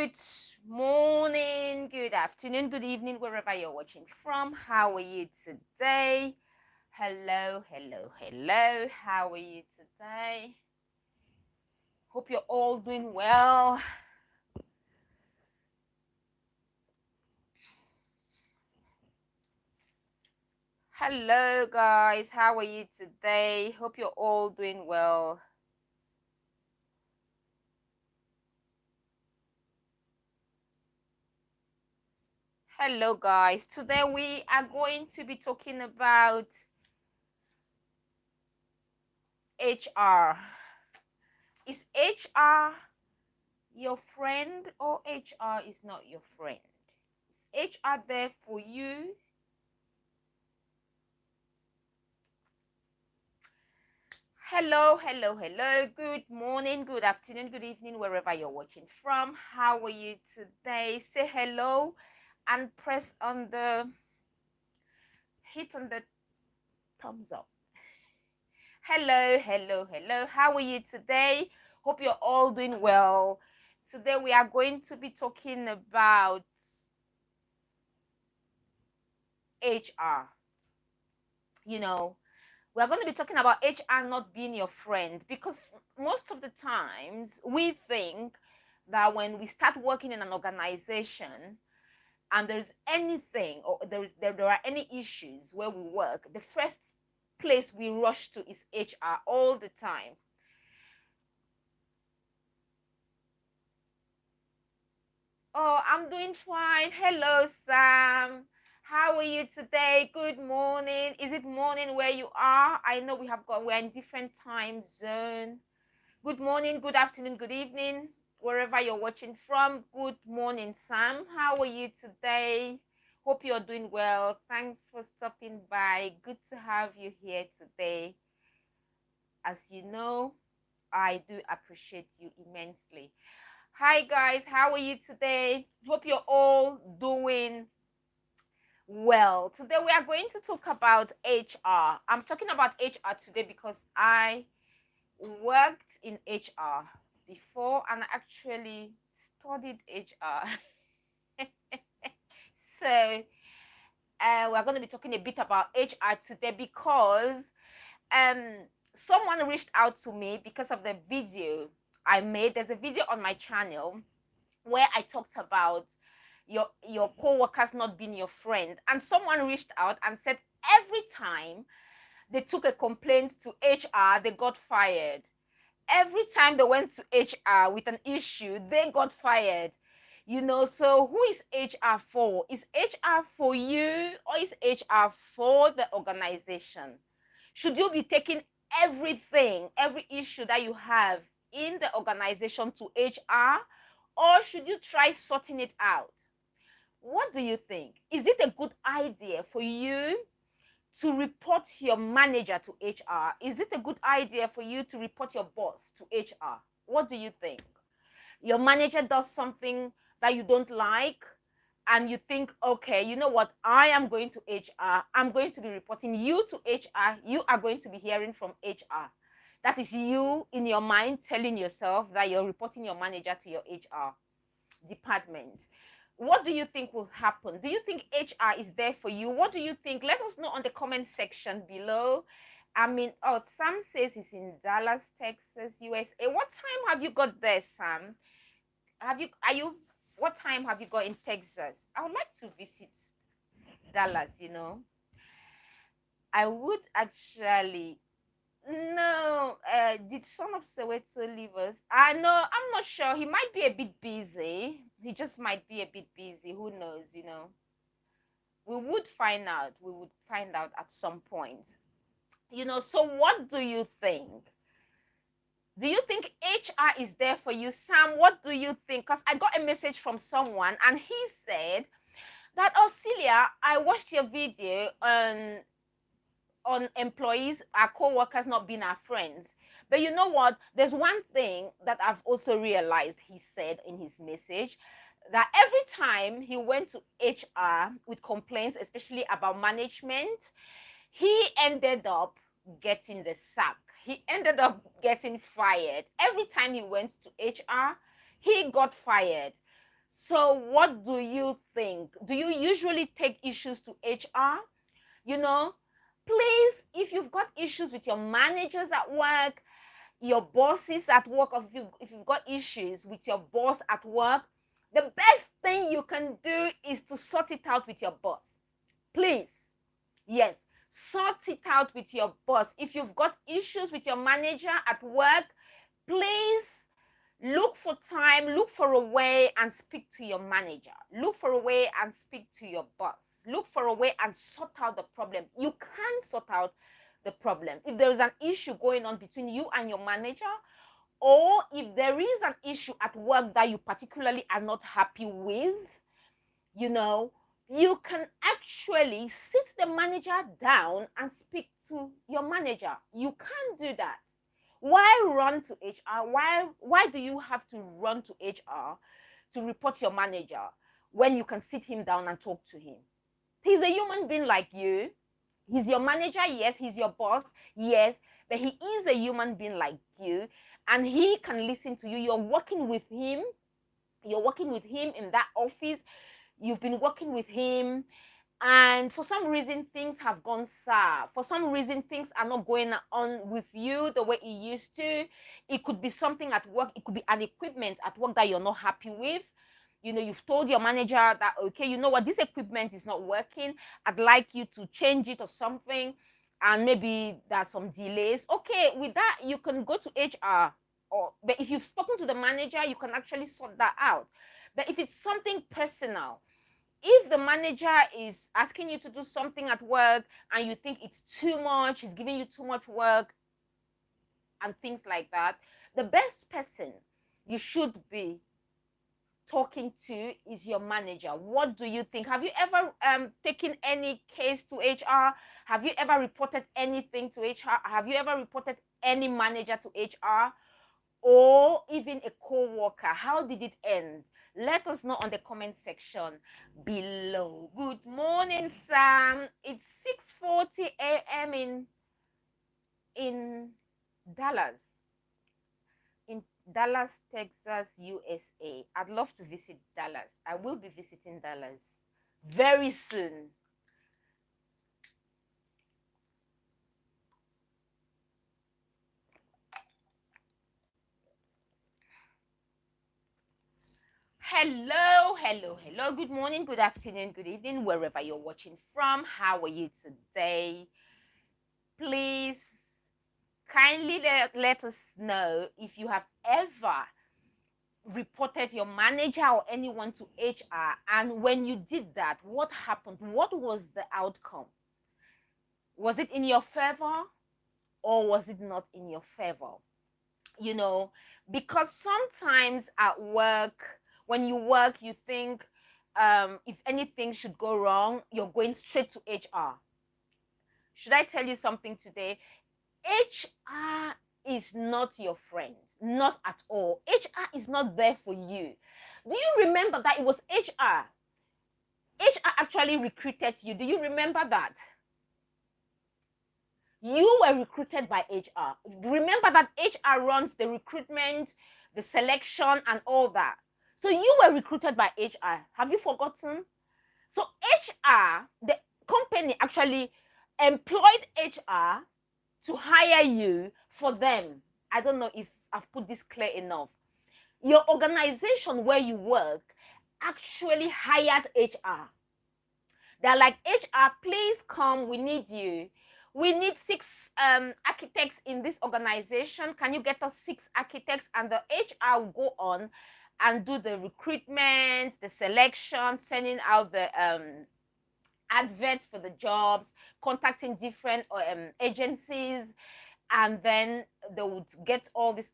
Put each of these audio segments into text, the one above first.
Good morning, good afternoon, good evening, wherever you're watching from. How are you today? Hello. How are you today? Hope you're all doing well. Hello, guys. How are you today? Hope you're all doing well. Hello, guys. Today we are going to be talking about HR. Is HR your friend or HR is not your friend? Is HR there for you? Hello. Good morning, good afternoon, good evening, wherever you're watching from. How are you today? Say hello and hit on the thumbs up. Hello. How are you today? Hope you're all doing well. Today we are going to be talking about HR. We're going to be talking about HR not being your friend, because most of the times we think that when we start working in an organization and there's anything or there are any issues where we work, the first place we rush to is HR all the time. Oh, I'm doing fine. Hello, Sam. How are you today? Good morning. Is it morning where you are? I know we're in different time zone. Good morning, good afternoon, good evening, wherever you're watching from. Good morning, Sam. How are you today? Hope you're doing well. Thanks for stopping by. Good to have you here today. As you know, I do appreciate you immensely. Hi, guys. How are you today? Hope you're all doing well. Today we are going to talk about HR. I'm talking about HR today because I worked in HR before and actually studied HR. So we're going to be talking a bit about HR today because someone reached out to me because of the video I made. There's a video on my channel where I talked about your co-workers not being your friend, and someone reached out and said every time they took a complaint to HR, they got fired. Every time they went to HR with an issue, they got fired. So who is HR for? Is HR for you or is HR for the organization? Should you be taking every issue that you have in the organization to HR, or should you try sorting it out? What do you think? Is it a good idea for you to report your manager to HR? Is it a good idea for you to report your boss to HR? What do you think? Your manager does something that you don't like and you think, okay, you know what? I am going to HR. I'm going to be reporting you to HR. You are going to be hearing from HR. That is you in your mind telling yourself that you're reporting your manager to your HR department. What do you think will happen? Do you think HR is there for you? What do you think? Let us know on the comment section below. Sam says he's in Dallas, Texas, USA. What time have you got there, Sam? What time have you got in Texas? I would like to visit Dallas, I would actually. No, did Son of Soweto leave us? No, I'm not sure. He might be a bit busy. He just might be a bit busy. Who knows, We would find out. We would find out at some point. So what do you think? Do you think HR is there for you? Sam, what do you think? Because I got a message from someone and he said that, oh, Celia, I watched your video on employees, our co-workers not being our friends. But you know what? There's one thing that I've also realized, he said in his message, that every time he went to HR with complaints, especially about management, he ended up getting the sack. He ended up getting fired. Every time he went to HR, he got fired. So what do you think? Do you usually take issues to HR? You know, please, if you've got issues with your managers at work, your bosses at work, or if you've got issues with your boss at work, the best thing you can do is to sort it out with your boss. Please. Yes, sort it out with your boss. If you've got issues with your manager at work, please look for time, look for a way and speak to your manager. Look for a way and speak to your boss. Look for a way and sort out the problem. You can sort out the problem. If there is an issue going on between you and your manager, or if there is an issue at work that you particularly are not happy with, you can actually sit the manager down and speak to your manager. You can do that. Why run to HR? Why do you have to run to HR to report your manager when you can sit him down and talk to him? He's a human being like you. He's your manager, yes. He's your boss, yes. But he is a human being like you, and he can listen to you. You're working with him. You're working with him in that office. You've been working with him, and for some reason things have gone sour. For some reason things are not going on with you the way it used to. It could be something at work. It could be an equipment at work that you're not happy with. You've told your manager that, okay, you know what, this equipment is not working. I'd like you to change it or something, and maybe there's some delays. Okay, with that you can go to HR, but if you've spoken to the manager, you can actually sort that out. But if it's something personal, if the manager is asking you to do something at work and you think it's too much, he's giving you too much work and things like that, the best person you should be talking to is your manager. What do you think? Have you ever taken any case to HR? Have you ever reported anything to HR? Have you ever reported any manager to HR? Or even a co-worker? How did it end? Let us know on the comment section below. Good morning, Sam. It's 6:40 a.m. in Dallas. In Dallas, Texas, USA. I'd love to visit Dallas. I will be visiting Dallas very soon. Hello. Good morning, good afternoon, good evening, wherever you're watching from. How are you today? Please kindly let us know if you have ever reported your manager or anyone to HR, and when you did that, what happened? What was the outcome? Was it in your favor or was it not in your favor? Because sometimes at work, when you work, you think if anything should go wrong, you're going straight to HR. Should I tell you something today? HR is not your friend, not at all. HR is not there for you. Do you remember that it was HR? HR actually recruited you. Do you remember that? You were recruited by HR. Remember that HR runs the recruitment, the selection, and all that. So you were recruited by HR. Have you forgotten? So HR, the company actually employed HR to hire you for them. I don't know if I've put this clear enough. Your organization where you work actually hired HR. They're like, HR, please come, we need you. We need 6 architects in this organization. Can you get us 6 architects? And the HR will go on and do the recruitment, the selection, sending out the adverts for the jobs, contacting different agencies, and then they would get all these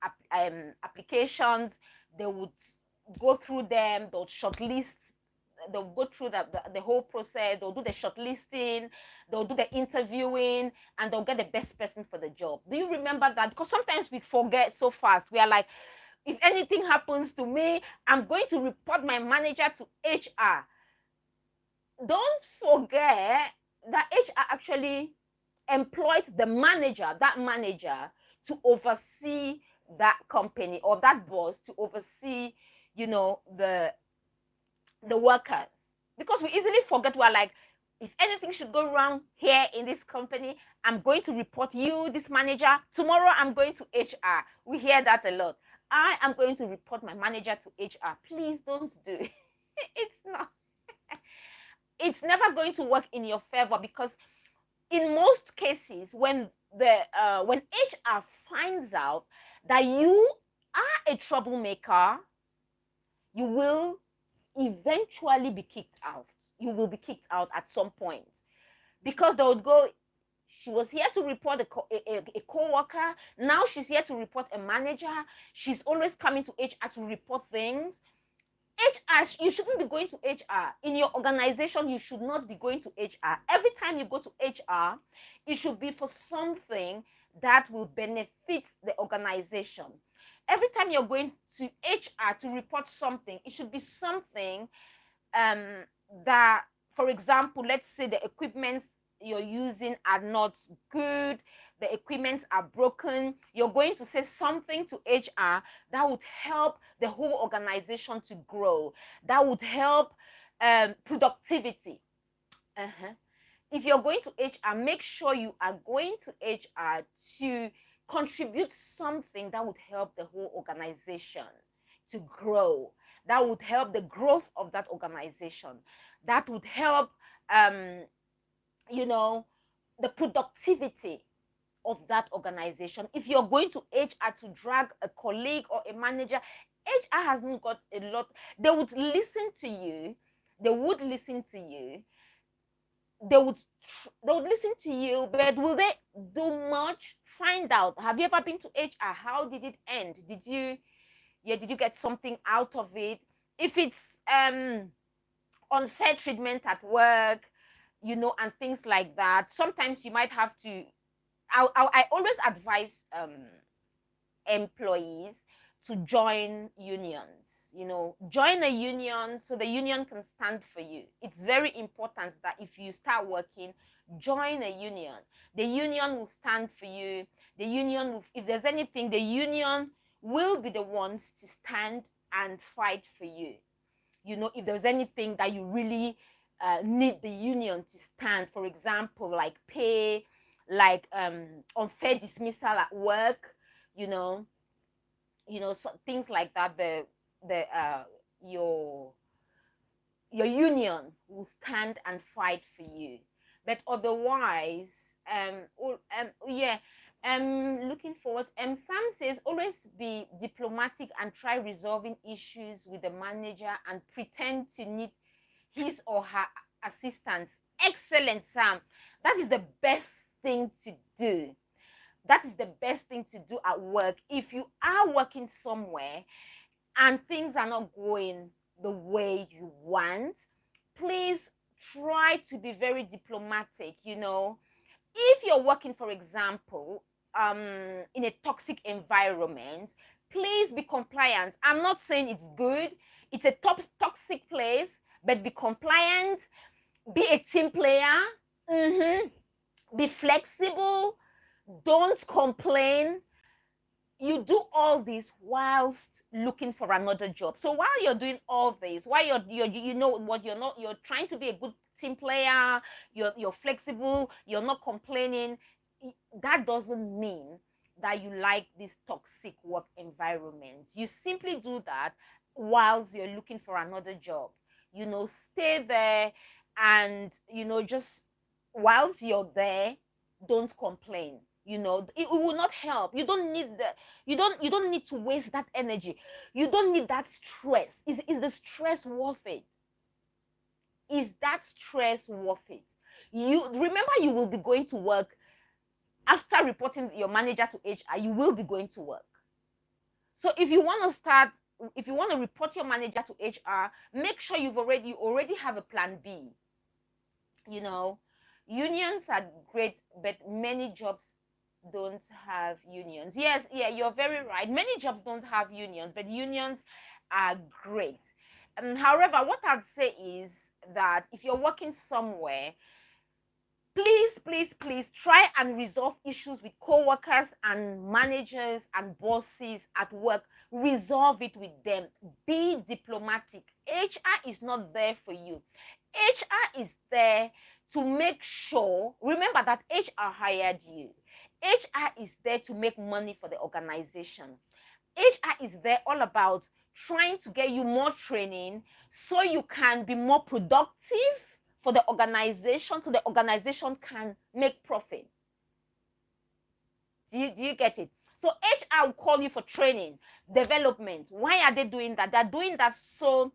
applications. They would go through them. They'll shortlist. They'll go through the whole process. They'll do the shortlisting. They'll do the interviewing, and they'll get the best person for the job. Do you remember that? Because sometimes we forget so fast. We are like, if anything happens to me, I'm going to report my manager to HR. Don't forget that HR actually employed that manager to oversee that company, or that boss to oversee, the the workers, because we easily forget. We're like, if anything should go wrong here in this company, I'm going to report you, this manager. Tomorrow, I'm going to HR. We hear that a lot. I am going to report my manager to HR. Please don't do it. It's not. It's never going to work in your favor, because in most cases, when HR finds out that you are a troublemaker, you will eventually be kicked out. You will be kicked out at some point, because they would go, she was here to report a co-worker. Now she's here to report a manager. She's always coming to HR to report things. HR, you shouldn't be going to HR. In your organization, you should not be going to HR. Every time you go to HR, it should be for something that will benefit the organization. Every time you're going to HR to report something, it should be something that, for example, let's say the equipment you're using are not good, the equipments are broken. You're going to say something to HR that would help the whole organization to grow, that would help productivity. If you're going to HR, make sure you are going to HR to contribute something that would help the whole organization to grow, that would help the growth of that organization, that would help the productivity of that organization. If you're going to HR to drag a colleague or a manager, HR hasn't got a lot. They would listen to you. They would listen to you. They would listen to you, but will they do much? Find out. Have you ever been to HR? How did it end? Did you get something out of it? If it's unfair treatment at work, and things like that, sometimes you might have to. I always advise employees to join unions. Join a union so the union can stand for you. It's very important that if you start working, join a union. The union will stand for you. The union will, if there's anything, the union will be the ones to stand and fight for you. If there's anything that you really need the union to stand, for example, like pay, like unfair dismissal at work, so things like that, your union will stand and fight for you. But otherwise, looking forward. Sam says, always be diplomatic and try resolving issues with the manager and pretend to need his or her assistance. Excellent, Sam. That is the best thing to do. That is the best thing to do at work. If you are working somewhere and things are not going the way you want, please try to be very diplomatic. If you're working, for example, in a toxic environment, please be compliant. I'm not saying it's good. It's a toxic place, but be compliant. Be a team player. Be flexible. Don't complain. You do all this whilst looking for another job. So while you're doing all this, while you're trying to be a good team player, you're flexible, you're not complaining, that doesn't mean that you like this toxic work environment. You simply do that whilst you're looking for another job. Stay there, and just whilst you're there, don't complain. It will not help. You don't need to waste that energy. You don't need that stress. Is the stress worth it? Is that stress worth it? You remember, you will be going to work after reporting your manager to HR. You will be going to work. So if you want to report your manager to HR, make sure you already have a plan B. Unions are great, but many jobs don't have unions. Yes, you're very right. Many jobs don't have unions, but unions are great. However, what I'd say is that if you're working somewhere, Please try and resolve issues with co-workers and managers and bosses at work. Resolve it with them. Be diplomatic. HR is not there for you. HR is there to make sure, remember that HR hired you. HR is there to make money for the organization. HR is there all about trying to get you more training so you can be more productive for the organization, so the organization can make profit. Do you get it? So HR will call you for training, development. Why are they doing that? They're doing that so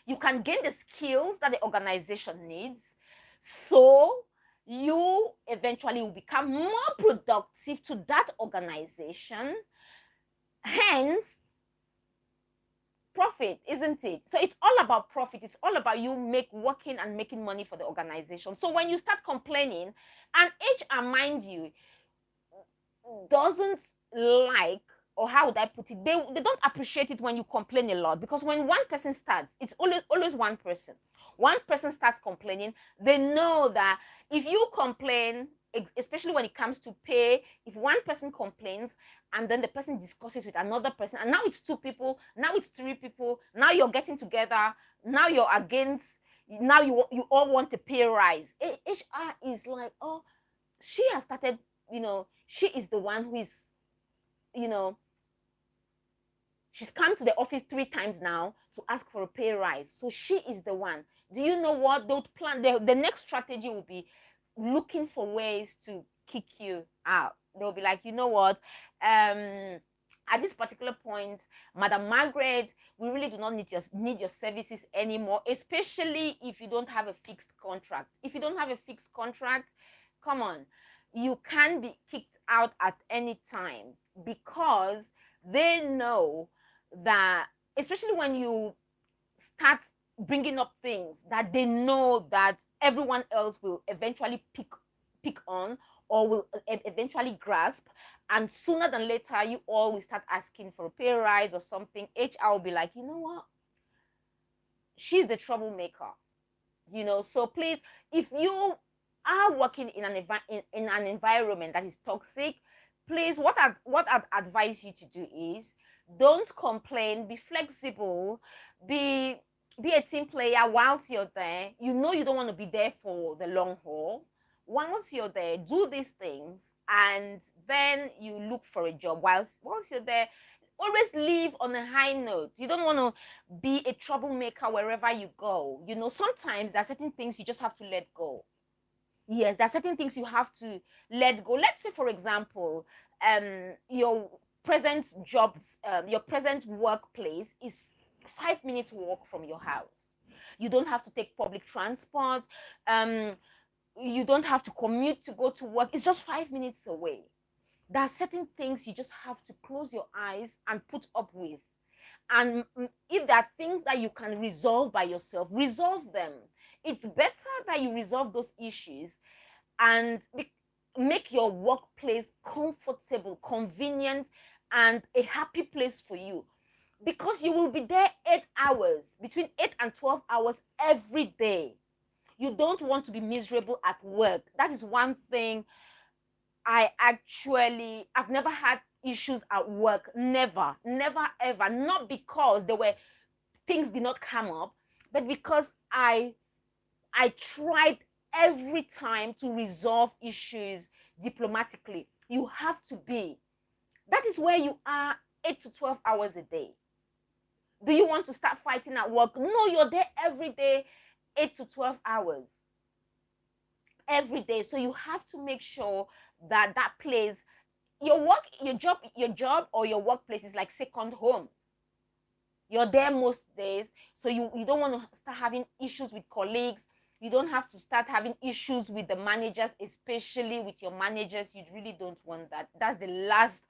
you can gain the skills that the organization needs, so you eventually will become more productive to that organization. Hence, profit, isn't it? So it's all about profit. It's all about you working and making money for the organization. So when you start complaining, and HR, mind you, doesn't like, or how would I put it, they don't appreciate it when you complain a lot, because when one person starts, it's always one person starts complaining. They know that if you complain, especially when it comes to pay, if one person complains and then the person discusses with another person, and now it's 2 people, now it's 3 people, now you're getting together, now you're against, now you all want a pay rise. HR is like, oh, she has started, she is the one who is, she's come to the office 3 times now to ask for a pay rise. So she is the one. Do you know what? They'll plan, the next strategy will be looking for ways to kick you out. They'll be like, you know what? At this particular point, Madam Margaret, we really do not need your services anymore, especially if you don't have a fixed contract. If you don't have a fixed contract, come on, you can be kicked out at any time, because they know that, especially when you start bringing up things that they know that everyone else will eventually pick on, or will eventually grasp, and sooner than later you all will start asking for a pay rise or something. HR will be like, you know what, she's the troublemaker, so please, if you are working in an environment that is toxic, please, what I'd advise you to do is, don't complain, be flexible, be a team player whilst you're there. You don't want to be there for the long haul. Once you're there, do these things, and then you look for a job. Whilst you're there, always leave on a high note. You don't want to be a troublemaker wherever you go. Sometimes there are certain things you just have to let go. Yes, there are certain things you have to let go. Let's say, for example, your present workplace is 5 minutes walk from your house. You don't have to take public transport. You don't have to commute to go to work. It's just 5 minutes away. There are certain things you just have to close your eyes and put up with. And if there are things that you can resolve by yourself, resolve them. It's better that you resolve those issues and make your workplace comfortable, convenient, and a happy place for you, because you will be there 8 hours, between 8 and 12 hours every day. You don't want to be miserable at work. That is one thing I've never had issues at work. Never ever. Not because things did not come up, but because I tried every time to resolve issues diplomatically. You have to be. That is where you are 8 to 12 hours a day. Do you want to start fighting at work? No, you're there every day, 8 to 12 hours. Every day. So you have to make sure that place, your job or your workplace is like second home. You're there most days. So you don't want to start having issues with colleagues. You don't have to start having issues with the managers, especially with your managers. You really don't want that. That's the last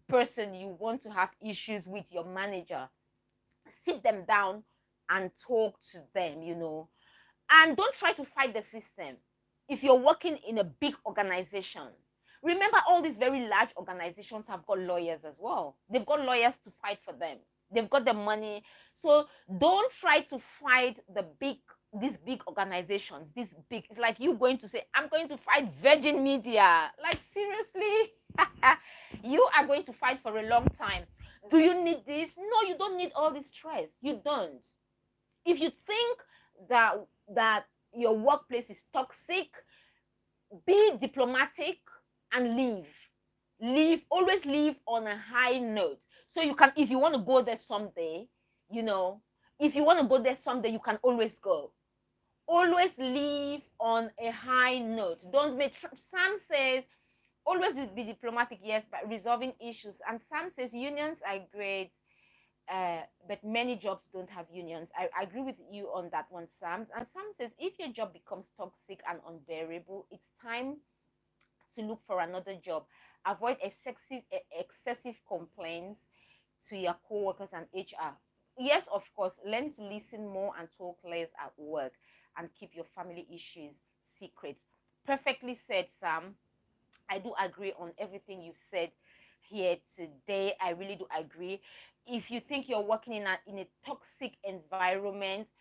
person you want to have issues with, your manager. Sit them down and talk to them, and don't try to fight the system. If you're working in a big organization, remember, all these very large organizations have got lawyers as well. They've got lawyers to fight for them. They've got the money. So don't try to fight the big these big organizations, it's like you going to say, I'm going to fight Virgin Media. Like, seriously? You are going to fight for a long time. Do you need this? No, you don't need all this stress. You don't. If you think that your workplace is toxic, be diplomatic and leave. Always leave on a high note, so you can, if you want to go there someday, you know, if you want to go there someday, you can always go. Always leave on a high note. Don't make, Sam says, always be diplomatic, yes, but resolving issues. And Sam says unions are great, but many jobs don't have unions. I agree with you on that one, Sam. And Sam says, if your job becomes toxic and unbearable, it's time to look for another job. Avoid excessive complaints to your co-workers and HR. Yes, of course, learn to listen more and talk less at work, and keep your family issues secret. Perfectly said, Sam. I do agree on everything you've said here today. I really do agree. If you think you're working in a toxic environment,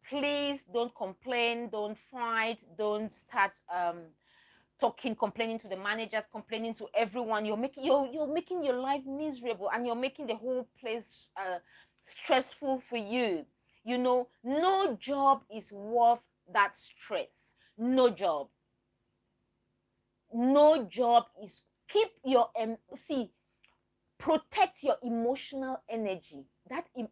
please don't complain, don't fight, don't start complaining to the managers, complaining to everyone. You're making your life miserable, and you're making the whole place stressful for you. You know, no job is worth that stress. No job. No job is. Keep your protect your emotional energy.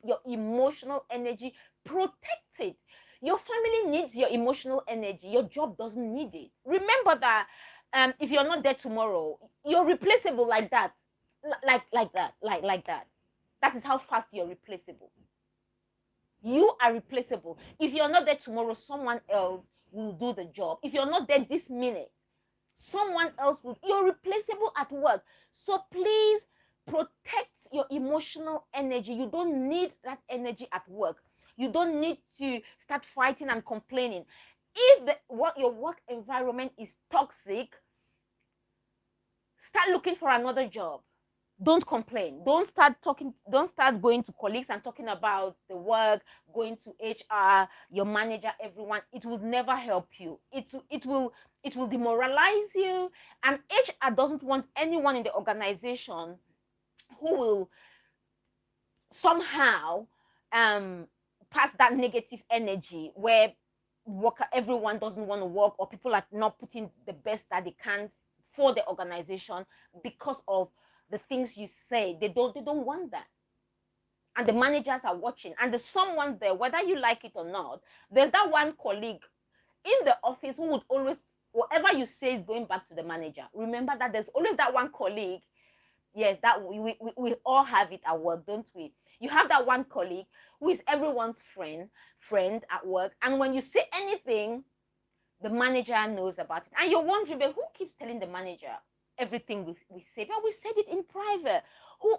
Your emotional energy, protect it. Your family needs your emotional energy. Your job doesn't need it. Remember that if you're not there tomorrow, you're replaceable like that. Like that. That is how fast you're replaceable. You are replaceable. If you're not there tomorrow, someone else will do the job. If you're not there this minute, someone else will. You're replaceable at work. So please protect your emotional energy. You don't need that energy at work. You don't need to start fighting and complaining. If your work environment is toxic, start looking for another job. Don't complain. Don't start going to colleagues and talking about the work, going to HR, your manager, everyone. It will never help you. It will demoralize you. And HR doesn't want anyone in the organization who will somehow pass that negative energy, where everyone doesn't want to work, or people are not putting the best that they can for the organization because of the things you say. They don't want that. And the managers are watching, and there's someone there, whether you like it or not. There's that one colleague in the office who would always, whatever you say is going back to the manager. Remember that there's always that one colleague. Yes, that we all have it at work, don't we? You have that one colleague who is everyone's friend at work, and when you say anything, the manager knows about it. And you're wondering, but who keeps telling the manager everything we say? But we said it in private. Who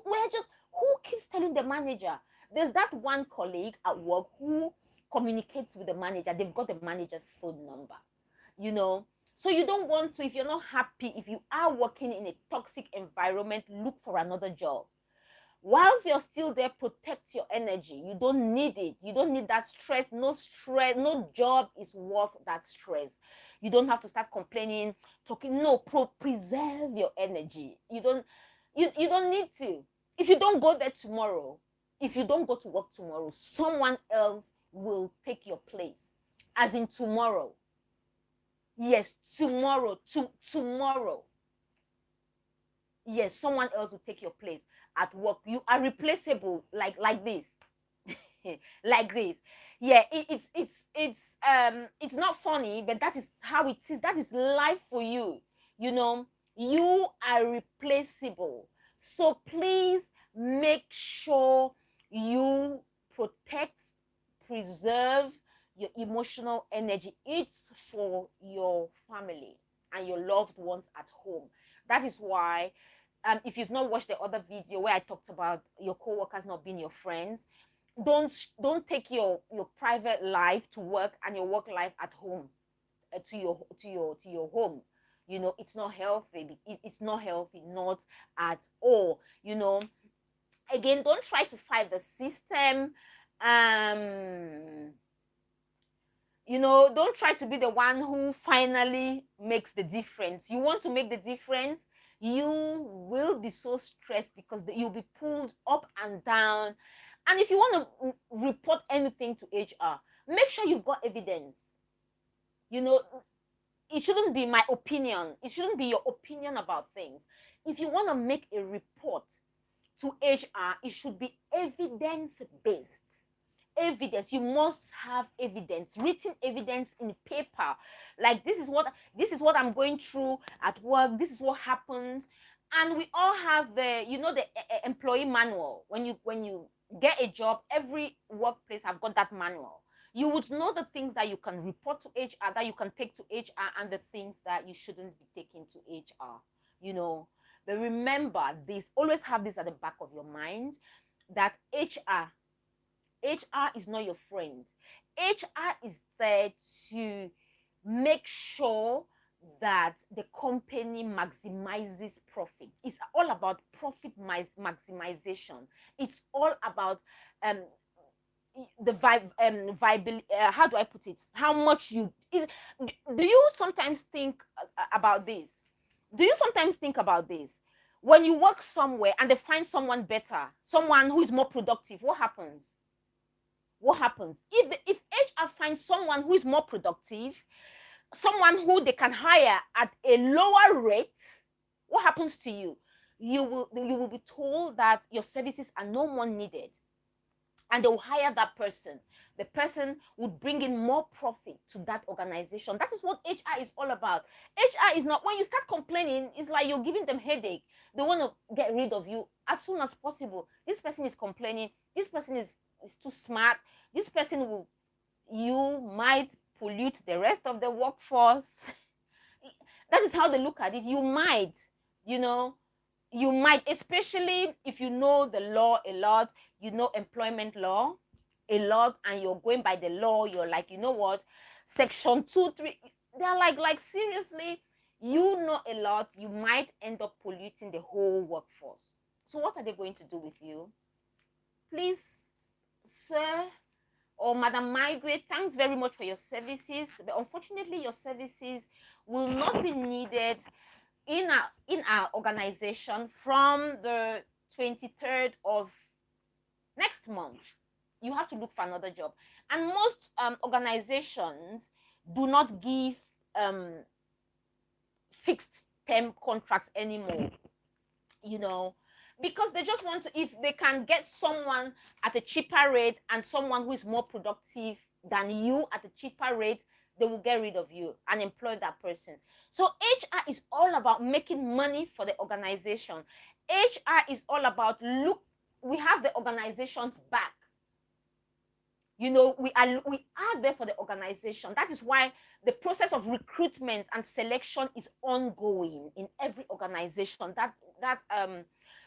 keeps telling the manager? There's that one colleague at work who communicates with the manager. They've got the manager's phone number, you know. So you don't want to, if you're not happy, if you are working in a toxic environment, look for another job. Whilst you're still there, protect your energy. You don't need it. You don't need that stress. No job is worth that stress. You don't have to start complaining, talking. No, preserve your energy. You don't need to. If you don't go there tomorrow, if you don't go to work tomorrow, someone else will take your place. As in tomorrow. Yes, tomorrow. Tomorrow. Yes, someone else will take your place at work. You are replaceable, like this. Like this. Yeah, it's not funny, but that is how it is. That is life for you. You know, you are replaceable. So please make sure you preserve your emotional energy. It's for your family and your loved ones at home. That is why, if you've not watched the other video where I talked about your co-workers not being your friends, don't take your private life to work and your work life at home to your home. You know, it's not healthy. It's not healthy, not at all. You know, again, don't try to fight the system. You don't try to be the one who finally makes the difference. You want to make the difference, you will be so stressed because you'll be pulled up and down. And if you want to report anything to HR, make sure you've got evidence. It shouldn't be my opinion. It shouldn't be your opinion about things. If you want to make a report to HR, it should be evidence-based. Evidence. You must have evidence, written evidence in paper. Like, this is what I'm going through at work. This is what happened. And we all have the employee manual. When you get a job, every workplace have got that manual. You would know the things that you can report to HR, that you can take to HR, and the things that you shouldn't be taking to HR. But remember this, always have this at the back of your mind, that HR is not your friend. HR is there to make sure that the company maximizes profit. It's all about profit maximization. It's all about the viability. How do I put it? How much do you sometimes think about this? When you work somewhere and they find someone better, someone who is more productive, what happens? If HR finds someone who is more productive, someone who they can hire at a lower rate, what happens to you? You will be told that your services are no more needed, and they will hire that person. The person would bring in more profit to that organization. That is what HR is all about. HR is not, when you start complaining, it's like you're giving them headache. They want to get rid of you as soon as possible. This person is complaining. This person is too smart. This person you might pollute the rest of the workforce. That is how they look at it. You might, especially if you know the law a lot, employment law a lot, and you're going by the law. You're like, section 2, 3, they're like seriously, a lot, you might end up polluting the whole workforce. So what are they going to do with you? Please, sir or Madam Margaret, thanks very much for your services, but unfortunately your services will not be needed in our organization from the 23rd of next month. You have to look for another job. And most organizations do not give fixed term contracts anymore, because they just want to, if they can get someone at a cheaper rate and someone who is more productive than you at a cheaper rate, they will get rid of you and employ that person. So HR is all about making money for the organization. HR is all about, we have the organization's back. We are there for the organization. That is why the process of recruitment and selection is ongoing in every organization. That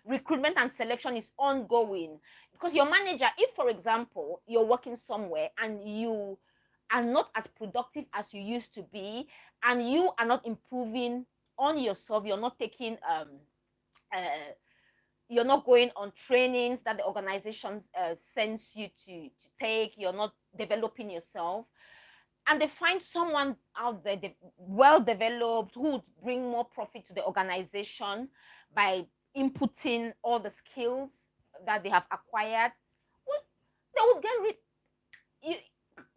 recruitment and selection is ongoing, because your manager, if for example you're working somewhere and you are not as productive as you used to be, and you are not improving on yourself, you're not taking you're not going on trainings that the organization sends you to take, you're not developing yourself, and they find someone out there well developed who would bring more profit to the organization by inputting all the skills that they have acquired, they would get rid.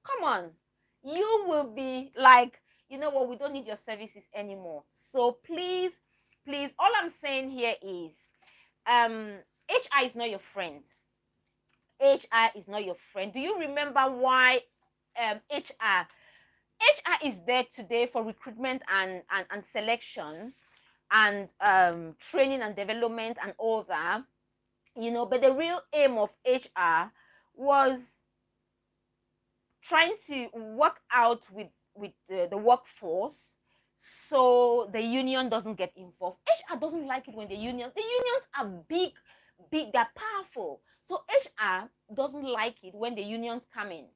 Come on, you will be like, we don't need your services anymore. So please, all I'm saying here is, HR is not your friend. HR is not your friend. Do you remember why HR is there today for recruitment and selection and training and development and all that, but the real aim of HR was trying to work out with the workforce so the union doesn't get involved. HR doesn't like it when the unions are big, they're powerful. So HR doesn't like it when the unions come in.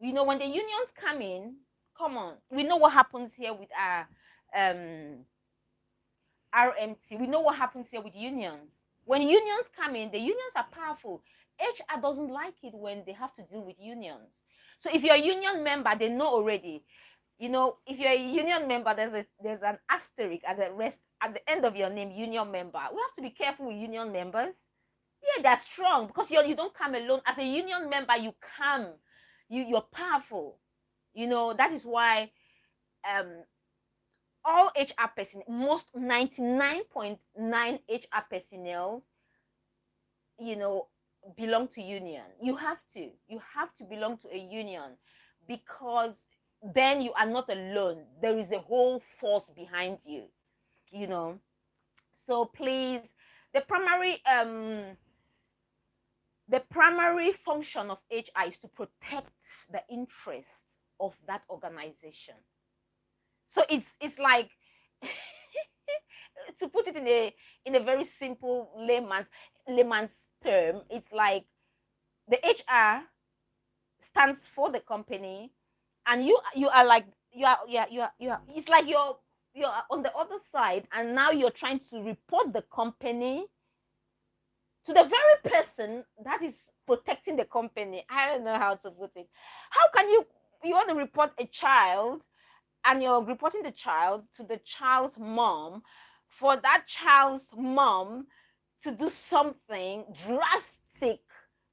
When the unions come in, come on, we know what happens here with our RMT. We know what happens here with unions. When unions come in, the unions are powerful. HR doesn't like it when they have to deal with unions. So if you're a union member, they know already. You know, if you're a union member, there's an asterisk at the end of your name, union member. We have to be careful with union members. Yeah, they're strong because you don't come alone. As a union member, you come, you're powerful. You know, that is why all HR personnel, most 99.9 HR personnel, you know, belong to union. You have to belong to a union, because then you are not alone. There is a whole force behind you, you know. So please, the primary function of HR is to protect the interests of that organization. So it's like to put it in a very simple layman's term, it's like the HR stands for the company, and you are like you are it's like you're on the other side, and now you're trying to report the company to the very person that is protecting the company. I don't know how to put it. How can you want to report a child, and you're reporting the child to the child's mom, for that child's mom to do something drastic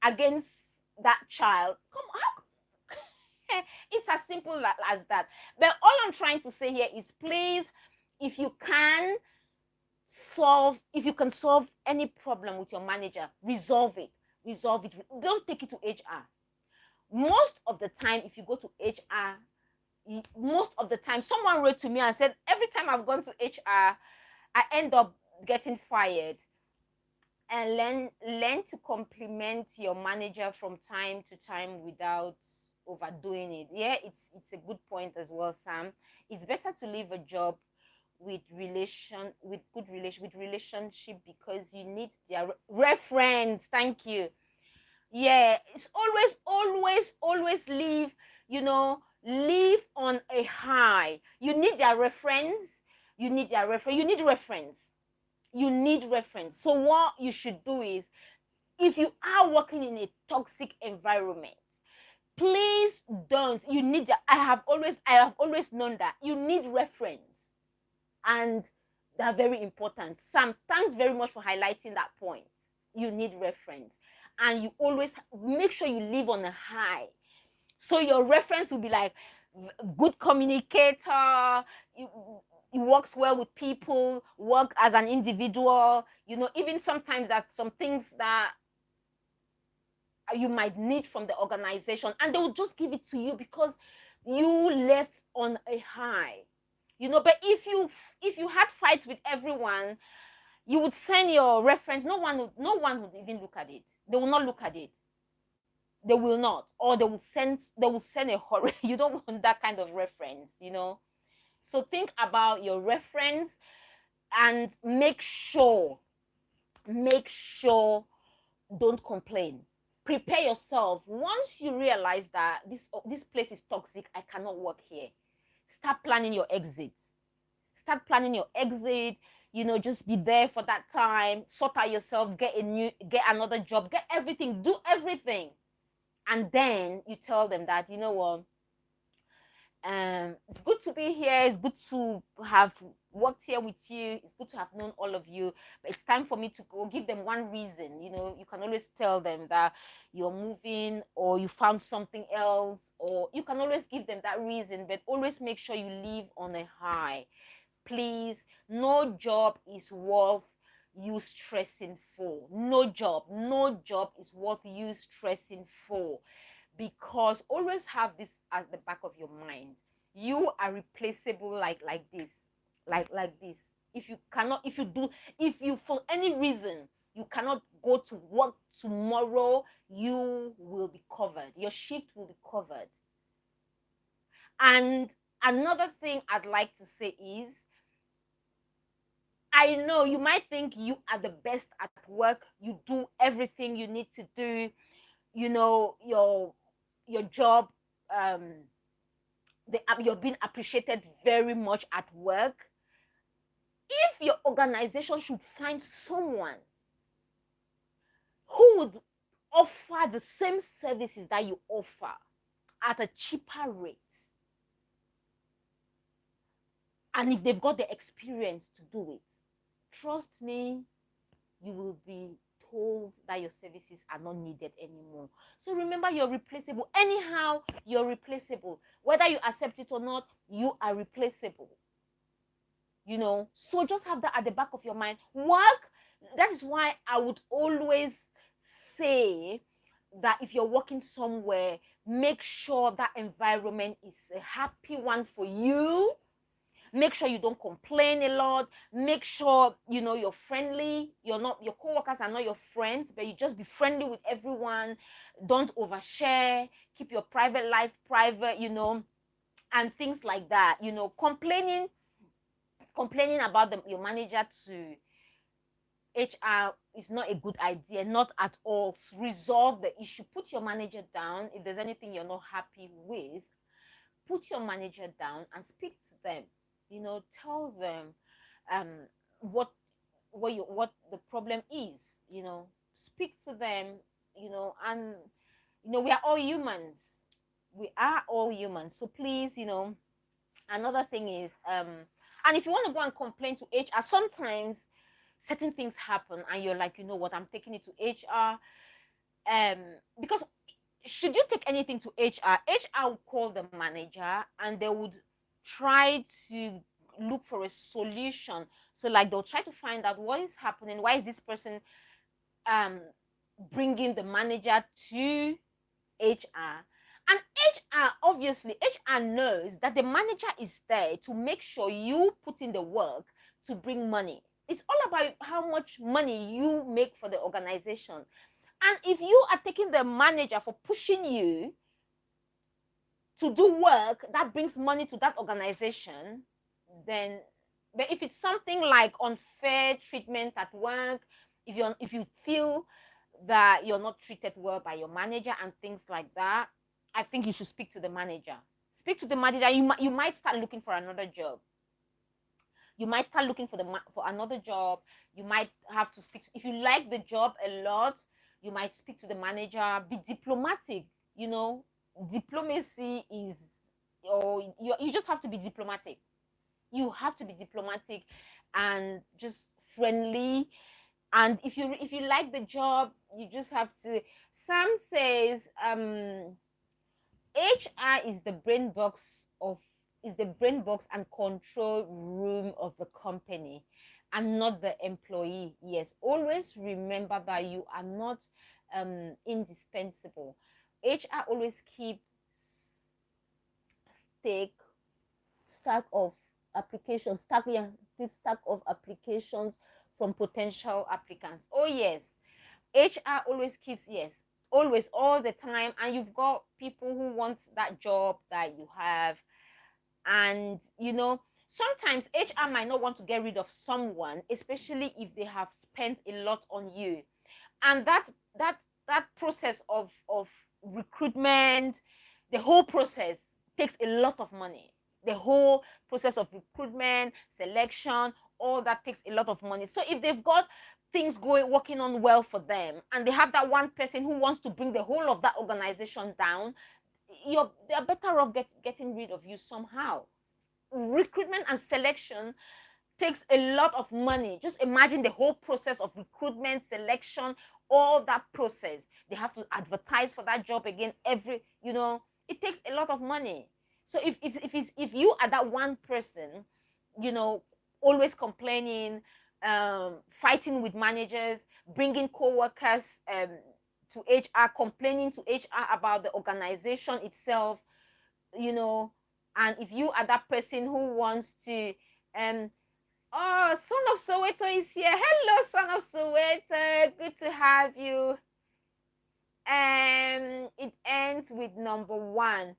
against that child? Come on. It's as simple as that. But all I'm trying to say here is, please, if you can solve any problem with your manager, resolve it. Don't take it to HR. Most of the time, if you go to HR, most of the time, someone wrote to me and said, every time I've gone to HR, I end up getting fired. And learn to compliment your manager from time to time without overdoing it. Yeah, it's a good point as well, Sam. It's better to leave a job with good relationship, because you need their reference. Thank you. Yeah, it's always leave, leave on a high. You need reference. So what you should do is, if you are working in a toxic environment, please don't. I have always known that you need reference, and they're very important. Sam, thanks very much for highlighting that point. You need reference, and you always make sure you live on a high. So your reference will be like good communicator, he works well with people, work as an individual, even sometimes that some things that you might need from the organization, and they will just give it to you because you left on a high. But if you had fights with everyone, you would send your reference. No one would even look at it. They will not look at it. They will not, or they will send a horror. You don't want that kind of reference, So think about your reference, and make sure don't complain. Prepare yourself. Once you realize that this place is toxic, I cannot work here, start planning your exit. Just be there for that time, sort out yourself, get another job, get everything, do everything. And then you tell them that, you know what, it's good to be here, it's good to have worked here with you, it's good to have known all of you, but it's time for me to go. Give them one reason. You can always tell them that you're moving, or you found something else, or you can always give them that reason, but always make sure you leave on a high. Please, no job is worth you stressing for. No job is worth you stressing for, because always have this at the back of your mind. You are replaceable, like this. If you for any reason you cannot go to work tomorrow, you will be covered. Your shift will be covered. And another thing I'd like to say is, I know you might think you are the best at work. You do everything you need to do. Your job, you're being appreciated very much at work. If your organization should find someone who would offer the same services that you offer at a cheaper rate. And if they've got the experience to do it, trust me, you will be told that your services are not needed anymore. So remember, you're replaceable. Anyhow, you're replaceable. Whether you accept it or not, you are replaceable. So just have that at the back of your mind. Work. That is why I would always say that if you're working somewhere, make sure that environment is a happy one for you. Make sure you don't complain a lot. Make sure you're friendly. Your co-workers are not your friends, but you just be friendly with everyone. Don't overshare. Keep your private life private, and things like that. Complaining about your manager to HR is not a good idea, not at all. Resolve the issue. Put your manager down. If there's anything you're not happy with, put your manager down and speak to them. Tell them what the problem is. Speak to them. And we are all humans. So please, another thing is and if you want to go and complain to HR, sometimes certain things happen and you're like, what, I'm taking it to HR. Because should you take anything to HR will call the manager and they would try to look for a solution. So like they'll try to find out what is happening. Why is this person bringing the manager to HR? And obviously HR knows that the manager is there to make sure you put in the work to bring money. It's all about how much money you make for the organization. And if you are taking the manager for pushing you to do work that brings money to that organization, then, but if it's something like unfair treatment at work, if you feel that you're not treated well by your manager and things like that, I think you should speak to the manager. Speak to the manager. You might start looking for another job. You might start looking for another job. You might have to speak. If you like the job a lot, you might speak to the manager. Be diplomatic. Diplomacy is, you just have to be diplomatic. You have to be diplomatic and just friendly. And if you like the job, you just have to. Sam says HR is the brain box and control room of the company and not the employee. Yes, always remember that you are not indispensable. HR always keeps stack of applications from potential applicants. Oh yes, HR always keeps, yes, always, all the time. And you've got people who want that job that you have. And sometimes HR might not want to get rid of someone, especially if they have spent a lot on you. And that process of recruitment, the whole process takes a lot of money. The whole process of recruitment, selection, all that takes a lot of money. So if they've got things working on well for them and they have that one person who wants to bring the whole of that organization down, they're better off getting rid of you somehow. Recruitment and selection takes a lot of money. Just imagine the whole process of recruitment, selection, all that process. They have to advertise for that job again it takes a lot of money. So if you are that one person, always complaining, fighting with managers, bringing co-workers to HR, complaining to HR about the organization itself, and if you are that person who wants to oh, Son of Soweto is here. Hello, Son of Soweto. Good to have you. It ends with number 1.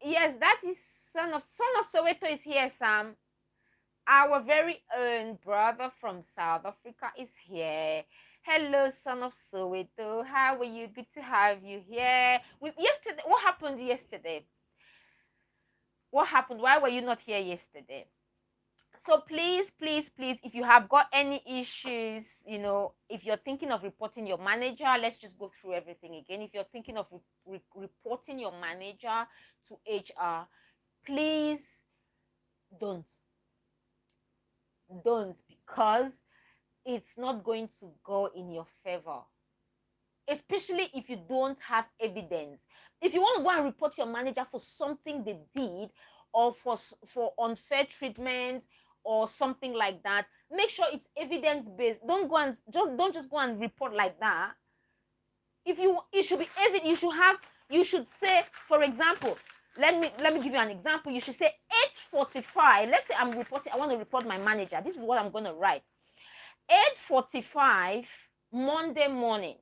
Yes, that is Son of Soweto is here, Sam. Our very own brother from South Africa is here. Hello, Son of Soweto. How are you? Good to have you here. Yesterday, what happened yesterday? What happened? Why were you not here yesterday? So please, if you have got any issues, if you're thinking of reporting your manager, let's just go through everything again. If you're thinking of reporting your manager to HR, please don't, because it's not going to go in your favor, especially if you don't have evidence. If you want to go and report your manager for something they did, or for unfair treatment or something like that, make sure it's evidence based. Don't just go and report like that. It should be evident. You should say, for example, let me give you an example. You should say 8:45. Let's say I want to report my manager. This is what I'm going to write. 8:45 Monday morning,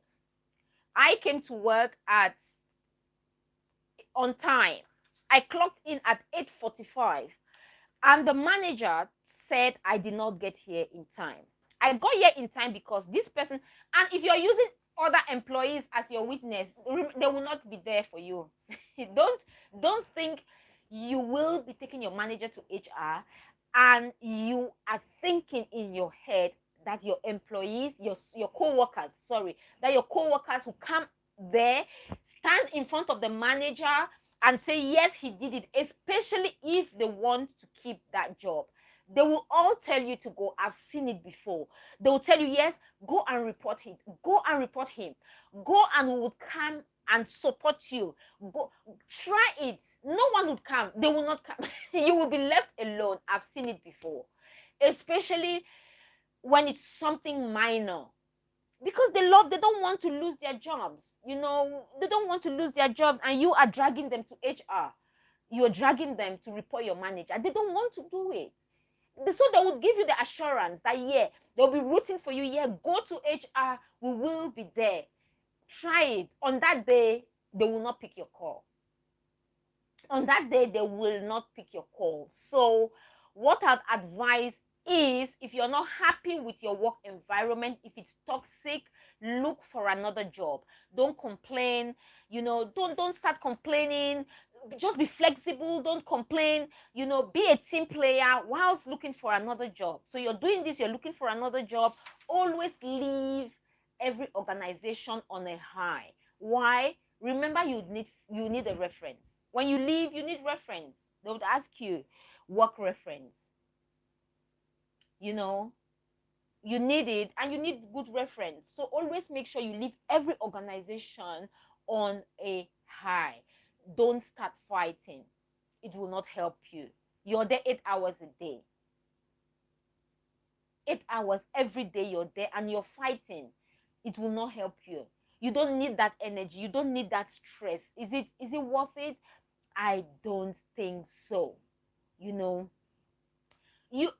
I came to work on time. I clocked in at 8:45, and the manager said I did not get here in time. I got here in time because this person, and if you're using other employees as your witness, they will not be there for you. Don't think you will be taking your manager to HR and you are thinking in your head that your employees, your co-workers, that your co-workers who come there, stand in front of the manager and say, yes, he did it, especially if they want to keep that job. They will all tell you to go. I've seen it before. They will tell you, yes, go and report him. Go and report him. Go, and we will come and support you. Go, try it. No one would come. They will not come. You will be left alone. I've seen it before, especially when it's something minor, because they don't want to lose their jobs. They don't want to lose their jobs, and you are dragging them to HR. You're dragging them to report your manager. They don't want to do it. So they would give you the assurance that, yeah, they'll be rooting for you. Yeah, go to HR. We will be there. Try it. On that day, they will not pick your call. On that day, they will not pick your call. So what I'd advise is, if you're not happy with your work environment, if it's toxic, look for another job. Don't complain. Don't start complaining. Just be flexible. Don't complain. Be a team player whilst looking for another job. So you're doing this, you're looking for another job. Always leave every organization on a high. Why? Remember, you need a reference. When you leave, you need reference. They would ask you work reference. You need it, and you need good reference. So always make sure you leave every organization on a high. Don't start fighting. It will not help you. You're there 8 hours a day. 8 hours every day you're there, and you're fighting. It will not help you. You don't need that energy. You don't need that stress. Is it worth it? I don't think so.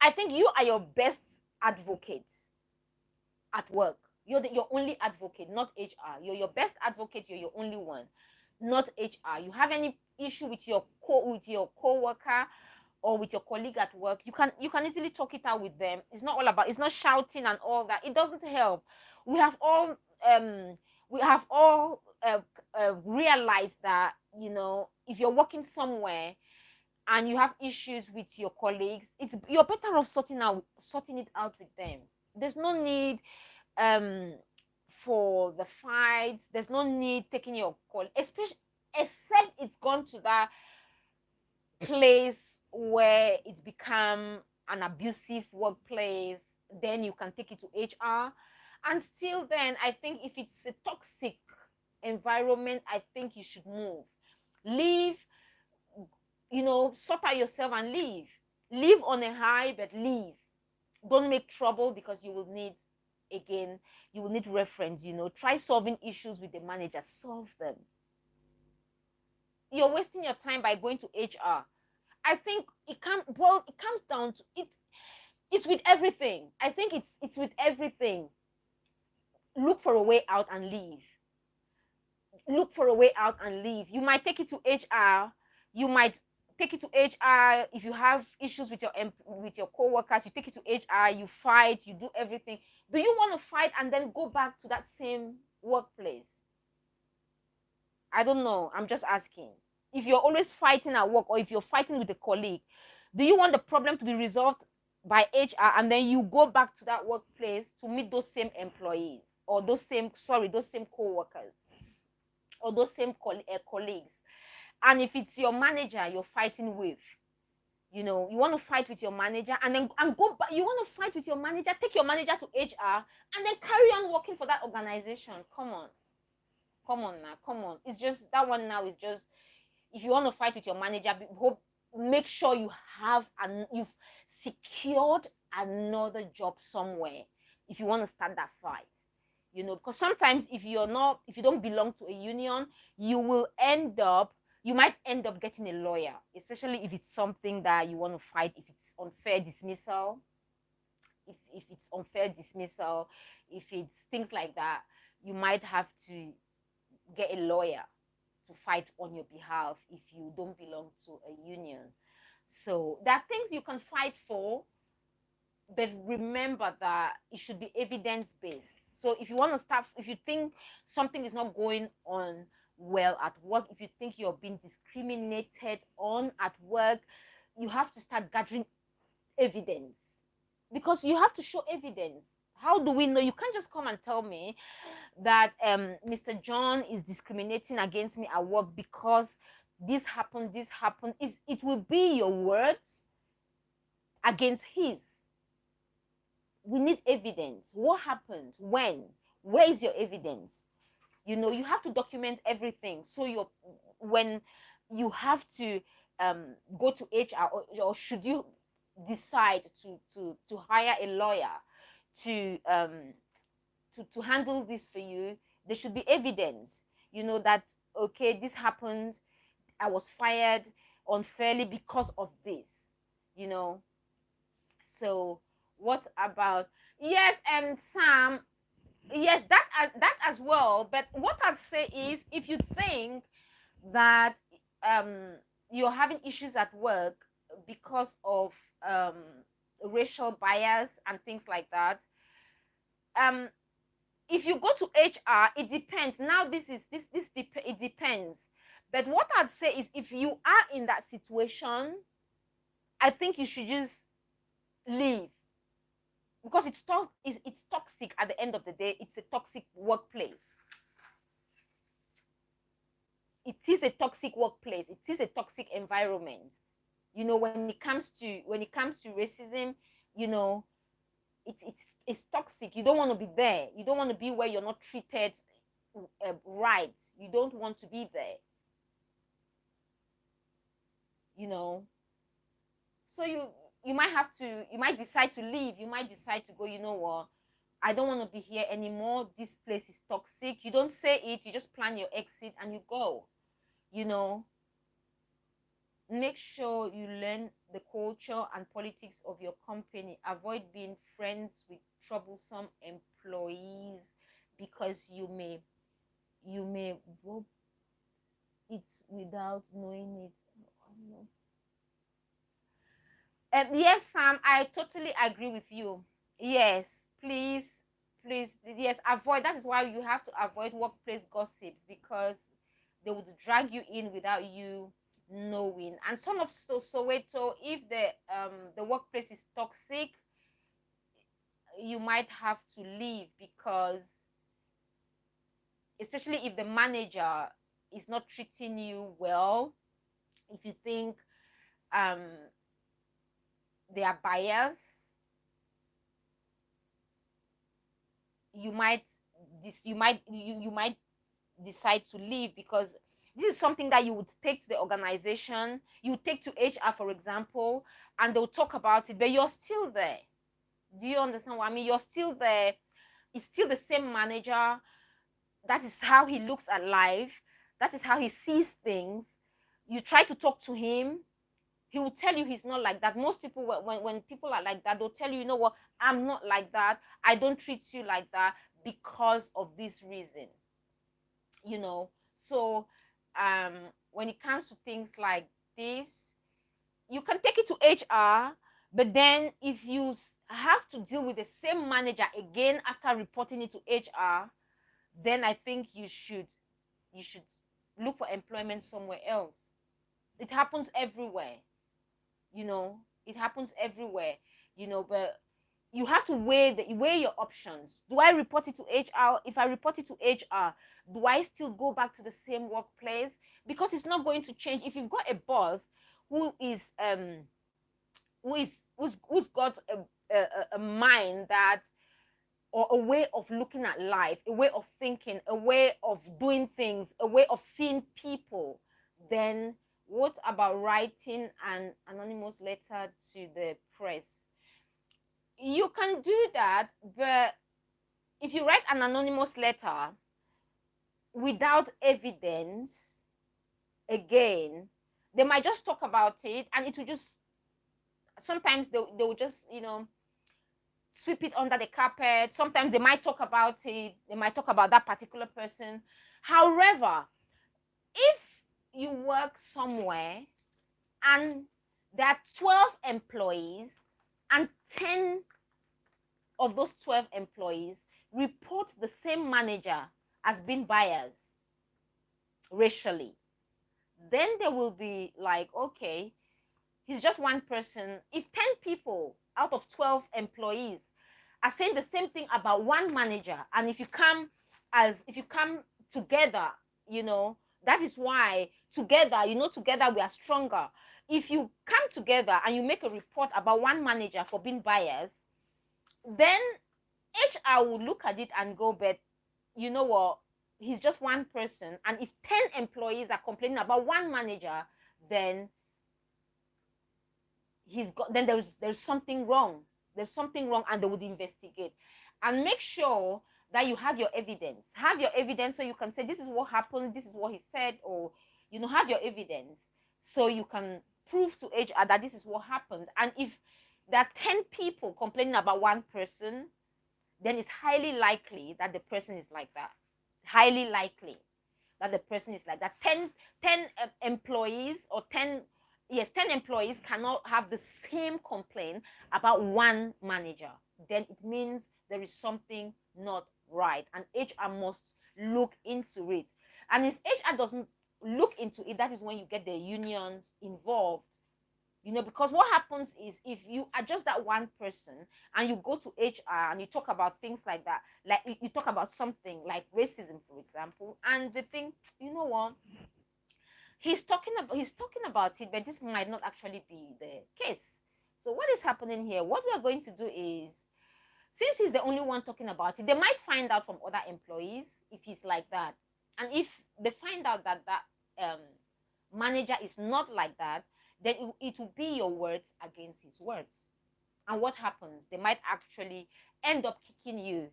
I think you are your best advocate at work. You're your only advocate, not HR. You're your best advocate. You're your only one, not HR. You have any issue with your co-worker or with your colleague at work, you can easily talk it out with them. It's not shouting and all that. It doesn't help. We have all realized that, if you're working somewhere and you have issues with your colleagues, you're better off sorting it out with them. There's no need for the fights. There's no need taking your call, except it's gone to that place where it's become an abusive workplace. Then you can take it to HR. And still then, I think if it's a toxic environment, I think you should move. Leave, sort out yourself and leave. Leave on a high, but leave. Don't make trouble, because you will need reference. Try solving issues with the manager. Solve them. You're wasting your time by going to HR. I think it comes down to it. It's with everything. I think it's with everything. Look for a way out and leave. Look for a way out and leave. You might take it to HR. If you have issues with your co-workers, you take it to HR, you fight, you do everything. Do you want to fight and then go back to that same workplace? I don't know. I'm just asking. If you're always fighting at work, or if you're fighting with a colleague, do you want the problem to be resolved by HR, and then you go back to that workplace to meet those same employees, or those same co-workers, or those same colleagues. And if it's your manager you're fighting with, you know, you want to fight with your manager, and then go back, you want to fight with your manager, take your manager to HR, and then carry on working for that organization. Come on now, come on. It's just that one now is just, if you want to fight with your manager, make sure you've secured another job somewhere if you want to start that fight, you know, because sometimes if you don't belong to a union, you might end up getting a lawyer, especially if it's something that you want to fight. If it's unfair dismissal, if it's things like that, you might have to get a lawyer to fight on your behalf if you don't belong to a union. So there are things you can fight for, but remember that it should be evidence-based. So if you think something is not going on well at work, if you think you're being discriminated on at work, you have to start gathering evidence, because you have to show evidence. How do we know? You can't just come and tell me that Mr. John is discriminating against me at work because this happened. It will be your words against his. We need evidence. What happened? When? Where is your evidence? You know, you have to document everything. So when you have to go to HR, or should you decide to hire a lawyer to handle this for you, there should be evidence, you know, that okay, this happened, I was fired unfairly because of this, you know. So what about, yes, and Sam, yes, that as well. But what I'd say is, if you think that you're having issues at work because of racial bias and things like that, if you go to HR, it depends. Now it depends. But what I'd say is, if you are in that situation, I think you should just leave, because it's toxic. At the end of the day, it's a toxic workplace. It is a toxic workplace. It is a toxic environment. You know, when it comes to racism, you know, it's toxic. You don't want to be there. You don't want to be where you're not treated right. You don't want to be there. You know, so you might decide to leave. You might decide to go, you know what, I don't want to be here anymore. This place is toxic. You don't say it, you just plan your exit and you go. You know, make sure you learn the culture and politics of your company. Avoid being friends with troublesome employees, because you may rob it without knowing it. Yes, Sam, I totally agree with you. Yes, please, yes, avoid. That is why you have to avoid workplace gossips, because they would drag you in without you knowing. And some of Soweto, if the workplace is toxic, you might have to leave, because especially if the manager is not treating you well, if you think they are biased, you might decide to leave, because this is something that you would take to the organization, you would take to HR, for example, and they'll talk about it, but you're still there. Do you understand what I mean? You're still there. It's still the same manager. That is how he looks at life. That is how he sees things. You try to talk to him, he will tell you he's not like that. Most people, when people are like that, they'll tell you, you know what, I'm not like that. I don't treat you like that because of this reason. You know, so when it comes to things like this, you can take it to HR, but then if you have to deal with the same manager again after reporting it to HR, then I think you should look for employment somewhere else. It happens everywhere. You know, it happens everywhere. but you have to weigh your options. Do I report it to HR? If I report it to HR, do I still go back to the same workplace? Because it's not going to change. If you've got a boss who is who's got a mind that, or a way of looking at life, a way of thinking, a way of doing things, a way of seeing people, then what about writing an anonymous letter to the press? You can do that, but if you write an anonymous letter without evidence, again, they might just talk about it, and it will just, sometimes they will just, sweep it under the carpet. Sometimes they might talk about it, they might talk about that particular person. However, if you work somewhere and there are 12 employees and 10 of those 12 employees report the same manager as being biased racially, then they will be like, okay, he's just one person. If 10 people out of 12 employees are saying the same thing about one manager, and if you come together, that is why together, together we are stronger. If you come together and you make a report about one manager for being biased, then HR will look at it and go, but you know what, he's just one person. And if 10 employees are complaining about one manager, then there's something wrong. There's something wrong, and they would investigate. And make sure that you have your evidence. Have your evidence so you can say, this is what happened, this is what he said, or have your evidence so you can prove to HR that this is what happened. And if there are 10 people complaining about one person, then it's highly likely that the person is like that. Highly likely that the person is like that. 10 employees or 10 employees cannot have the same complaint about one manager. Then it means there is something not right, and HR must look into it. And if HR doesn't look into it, that is when you get the unions involved. Because what happens is, if you are just that one person and you go to HR and you talk about things like that, like you talk about something like racism, for example, and they think, you know what, he's talking about it, but this might not actually be the case. So what is happening here? What we are going to do is, since he's the only one talking about it, they might find out from other employees if he's like that. And if they find out that manager is not like that, then it will be your words against his words. And what happens? They might actually end up kicking you,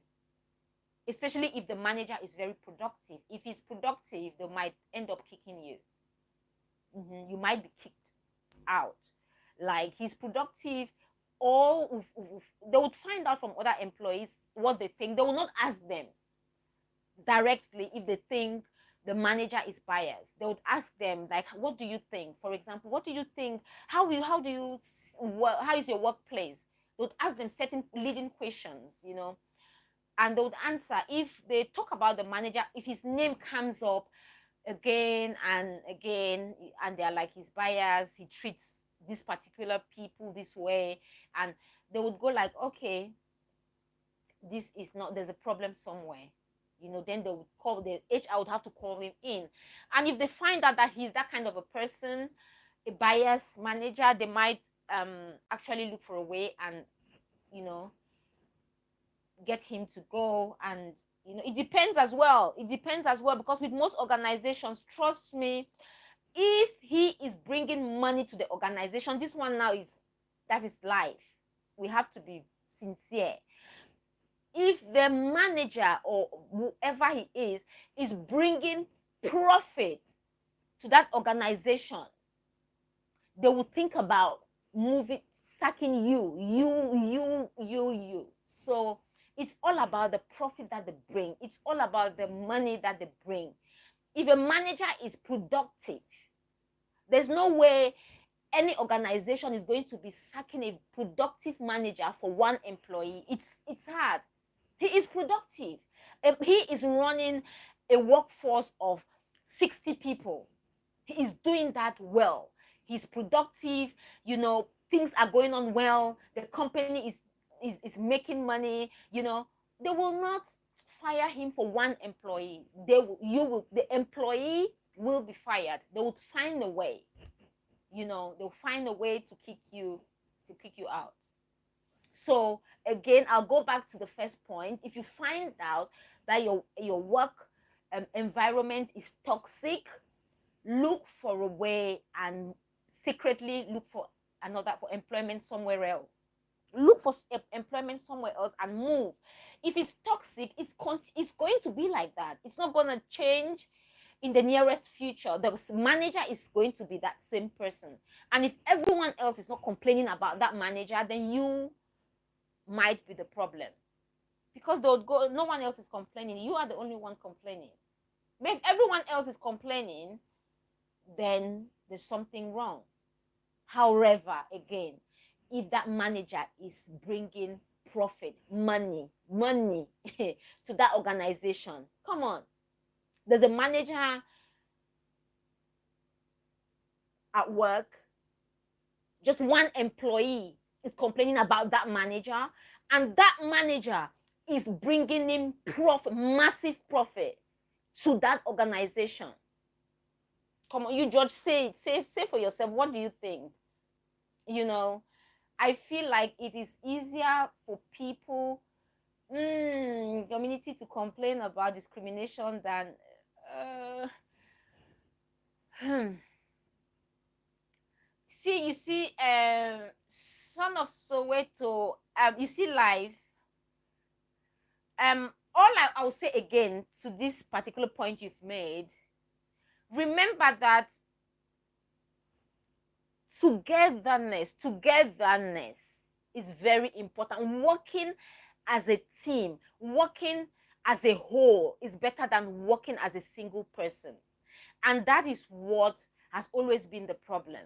especially if the manager is very productive. If he's productive, they might end up kicking you. You might be kicked out. Like, he's productive, or they would find out from other employees what they think. They will not ask them directly if they think the manager is biased. They would ask them, like, what do you think? For example, what do you think? How is your workplace? They would ask them certain leading questions, and they would answer. If they talk about the manager, if his name comes up again and again, and they're like, he's biased, he treats these particular people this way, and they would go like, okay, this is not, there's a problem somewhere. Then they would call, the HR would have to call him in. And if they find out that he's that kind of a person, a biased manager, they might actually look for a way and get him to go. And it depends as well, because with most organizations, trust me, if he is bringing money to the organization, this one now that is life. We have to be sincere. If the manager or whoever he is bringing profit to that organization, they will think about sacking you. So it's all about the profit that they bring. It's all about the money that they bring. If a manager is productive, there's no way any organization is going to be sacking a productive manager for one employee. It's hard. He is productive. He is running a workforce of 60 people. He is doing that well. He's productive. things are going on well, the company is making money, they will not fire him for one employee. The employee will be fired. They will find a way. They'll find a way to kick you out. So again, I'll go back to the first point. If you find out that your work environment is toxic, look for a way and secretly look for employment somewhere else. Look for employment somewhere else and move. If it's toxic, it's going to be like that. It's not going to change in the nearest future. The manager is going to be that same person. And if everyone else is not complaining about that manager, then you might be the problem. Because no one else is complaining. You are the only one complaining. But if everyone else is complaining, then there's something wrong. However, again, if that manager is bringing profit, money to that organization, come on. There's a manager at work, just one employee is complaining about that manager, and that manager is bringing in massive profit to that organization. Come on, you judge, say it, say for yourself, what do you think? I feel like it is easier for people, community, to complain about discrimination than you see, Son of Soweto, you see life. All I'll say again to this particular point you've made, remember that togetherness is very important. Working as a team, working as a whole is better than working as a single person. And that is what has always been the problem.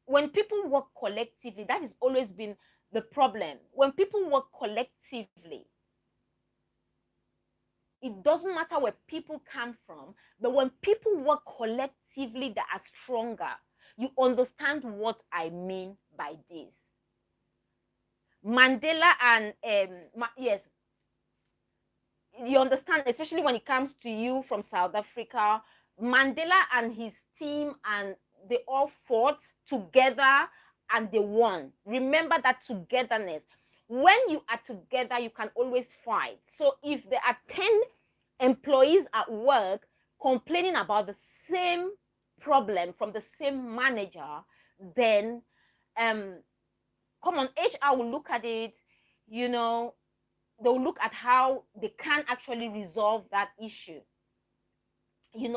When people work collectively, that has always been the problem. When people work collectively, it doesn't matter where people come from, but when people work collectively, they are stronger. You understand what I mean by this. Mandela and yes, you understand, especially when it comes to you from South Africa. Mandela and his team, and they all fought together and they won. Remember that togetherness. When you are together, you can always fight. So if there are 10 employees at work complaining about the same problem from the same manager, then come on, HR will look at it, they'll look at how they can actually resolve that issue.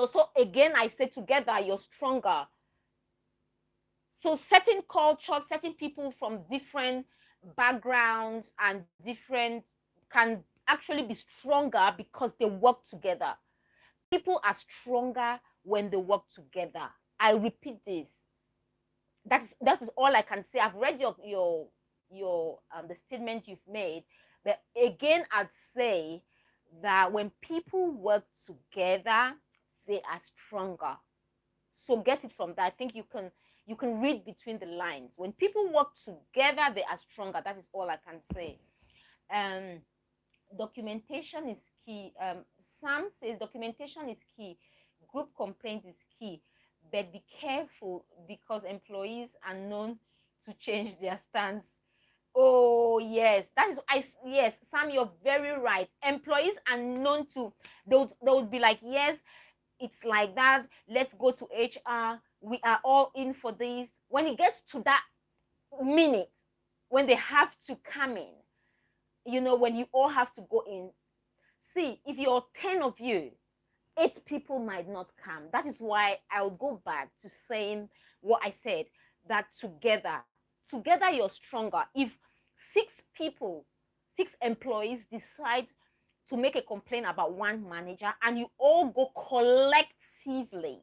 So again, I say together you're stronger. So certain cultures, certain people from different backgrounds and different can actually be stronger because they work together. People are stronger when they work together. I repeat this. That is all I can say. I've read your the statement you've made, but again, I'd say that when people work together, they are stronger. So get it from that. I think you can read between the lines. When people work together, they are stronger. That is all I can say. Documentation is key. Sam says documentation is key. Group complaints is key. But be careful because employees are known to change their stance. Oh yes, yes, Sam, you're very right. Employees are known to, they would be like, yes, it's like that. Let's go to HR. We are all in for this. When it gets to that minute, when they have to come in, when you all have to go in. See, if you're 10 of you, 8 people might not come. That is why I'll go back to saying what I said, that together you're stronger. If 6 employees decide to make a complaint about one manager and you all go collectively,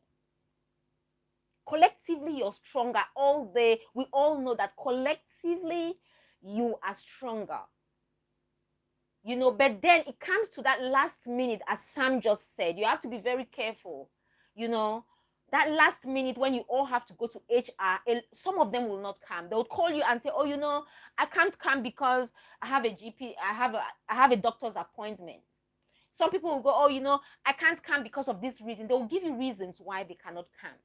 you're stronger. We all know that collectively you are stronger. But then it comes to that last minute, as Sam just said, you have to be very careful. that last minute when you all have to go to HR, some of them will not come. They'll call you and say, oh, I can't come because I have a GP, I have a doctor's appointment. Some people will go, oh, I can't come because of this reason. They'll give you reasons why they cannot come.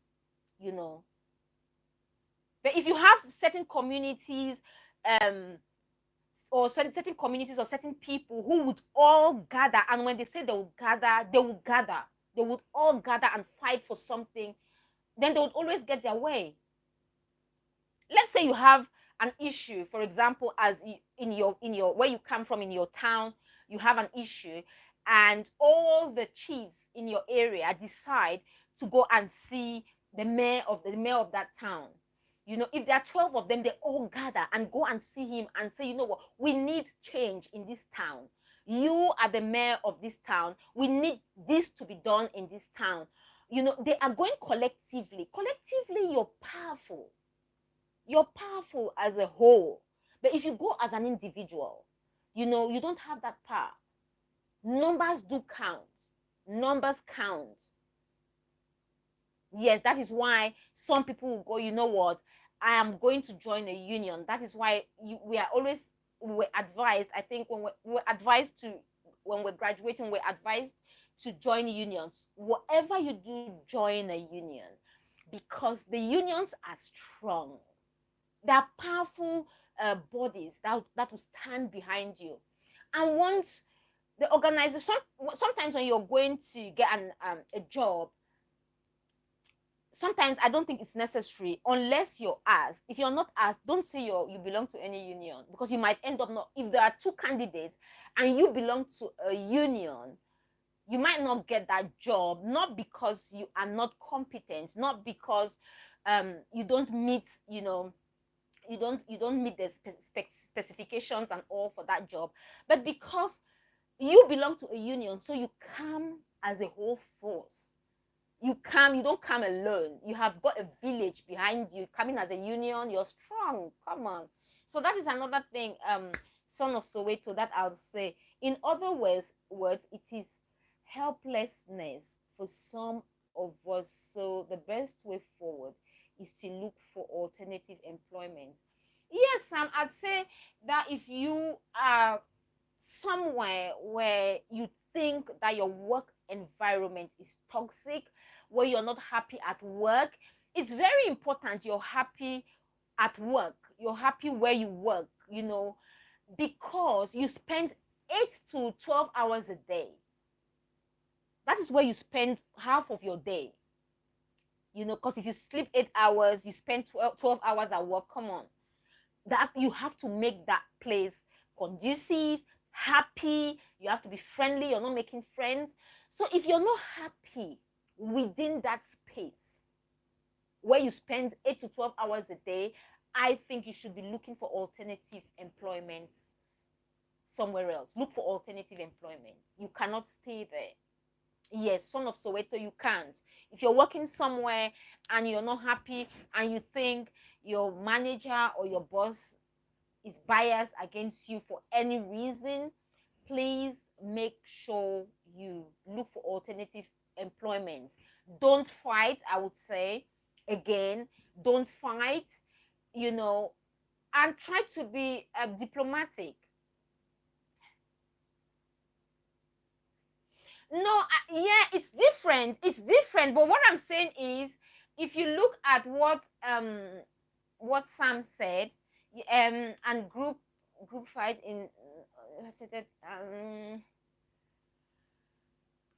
But if you have certain communities, or certain communities or certain people who would all gather, and when they say they will gather, they would all gather and fight for something, then they would always get their way. Let's say you have an issue, for example, as in your where you come from, in your town, you have an issue, and all the chiefs in your area decide to go and see the mayor of that town. If there are 12 of them, they all gather and go and see him and say, you know what, we need change in this town. You are the mayor of this town. We need this to be done in this town. They are going collectively. Collectively, you're powerful. You're powerful as a whole. But if you go as an individual, you don't have that power. Numbers do count. Numbers count. Yes, that is why some people will go, you know what, I am going to join a union. That is why we were advised, I think when we're graduating, we're advised to join unions. Whatever you do, join a union, because the unions are strong. They are powerful bodies that will stand behind you. And once the organization, sometimes when you're going to get a job, sometimes I don't think it's necessary unless you're asked. If you're not asked, don't say you belong to any union, because you might end up not. If there are two candidates and you belong to a union, you might not get that job, not because you are not competent, not because you don't meet, you don't meet the specifications and all for that job, but because you belong to a union, so you come as a whole force. You don't come alone. You have got a village behind you. Coming as a union, you're strong. Come on. So that is another thing, Son of Soweto, that I'll say. In other words, it is helplessness for some of us. So the best way forward is to look for alternative employment. Yes, Sam, I'd say that if you are somewhere where you think that your work environment is toxic, where you're not happy at work, it's very important you're happy at work. You're happy where you work, because you spend 8 to 12 hours a day. That is where you spend half of your day. Because if you sleep 8 hours, you spend 12 hours at work. Come on. That you have to make that place conducive, happy. You have to be friendly. You're not making friends. So if you're not happy within that space where you spend 8 to 12 hours a day, I think you should be looking for alternative employment somewhere else. Look for alternative employment. You cannot stay there. Yes, Son of Soweto, you can't. If you're working somewhere and you're not happy and you think your manager or your boss is biased against you for any reason, please make sure you look for alternative employment. Don't fight, I would say. Again, don't fight, and try to be diplomatic. No, yeah, it's different. But what I'm saying is, if you look at what Sam said, and group fight in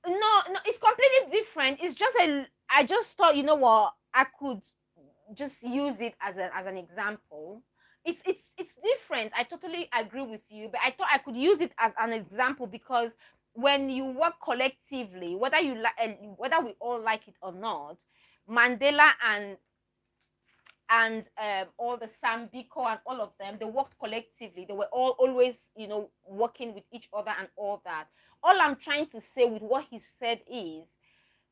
no, it's completely different. It's just I just thought, I could just use it as an example. It's different. I totally agree with you, but I thought I could use it as an example because when you work collectively, whether we all like it or not, Mandela and all the Sam Biko and all of them, they worked collectively. They were all always, working with each other and all that. All I'm trying to say with what he said is,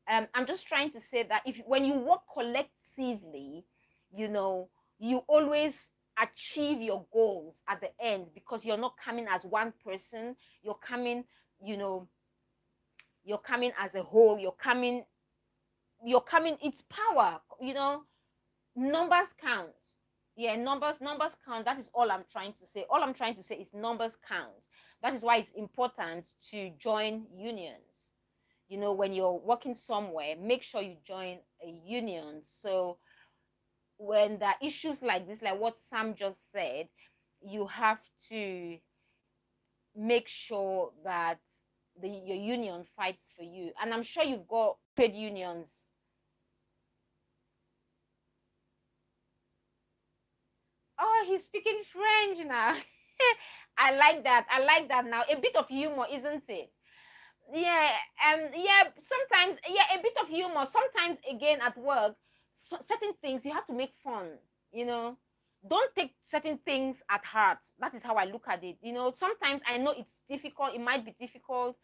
I'm just trying to say that when you work collectively, you always achieve your goals at the end, because you're not coming as one person. You're coming, you're coming as a whole. You're coming you're coming, it's power, numbers count. Yeah, numbers count. That is all I'm trying to say. All I'm trying to say is numbers count. That is why it's important to join unions. When you're working somewhere, make sure you join a union. So when there are issues like this, like what Sam just said, you have to make sure that your union fights for you. And I'm sure you've got trade unions. Oh, he's speaking French now. I like that. I like that now. A bit of humor, isn't it? Yeah, yeah, sometimes, yeah, a bit of humor. Sometimes again at work, certain things you have to make fun, you know. Don't take certain things at heart. That is how I look at it. Sometimes I know it's difficult, it might be difficult,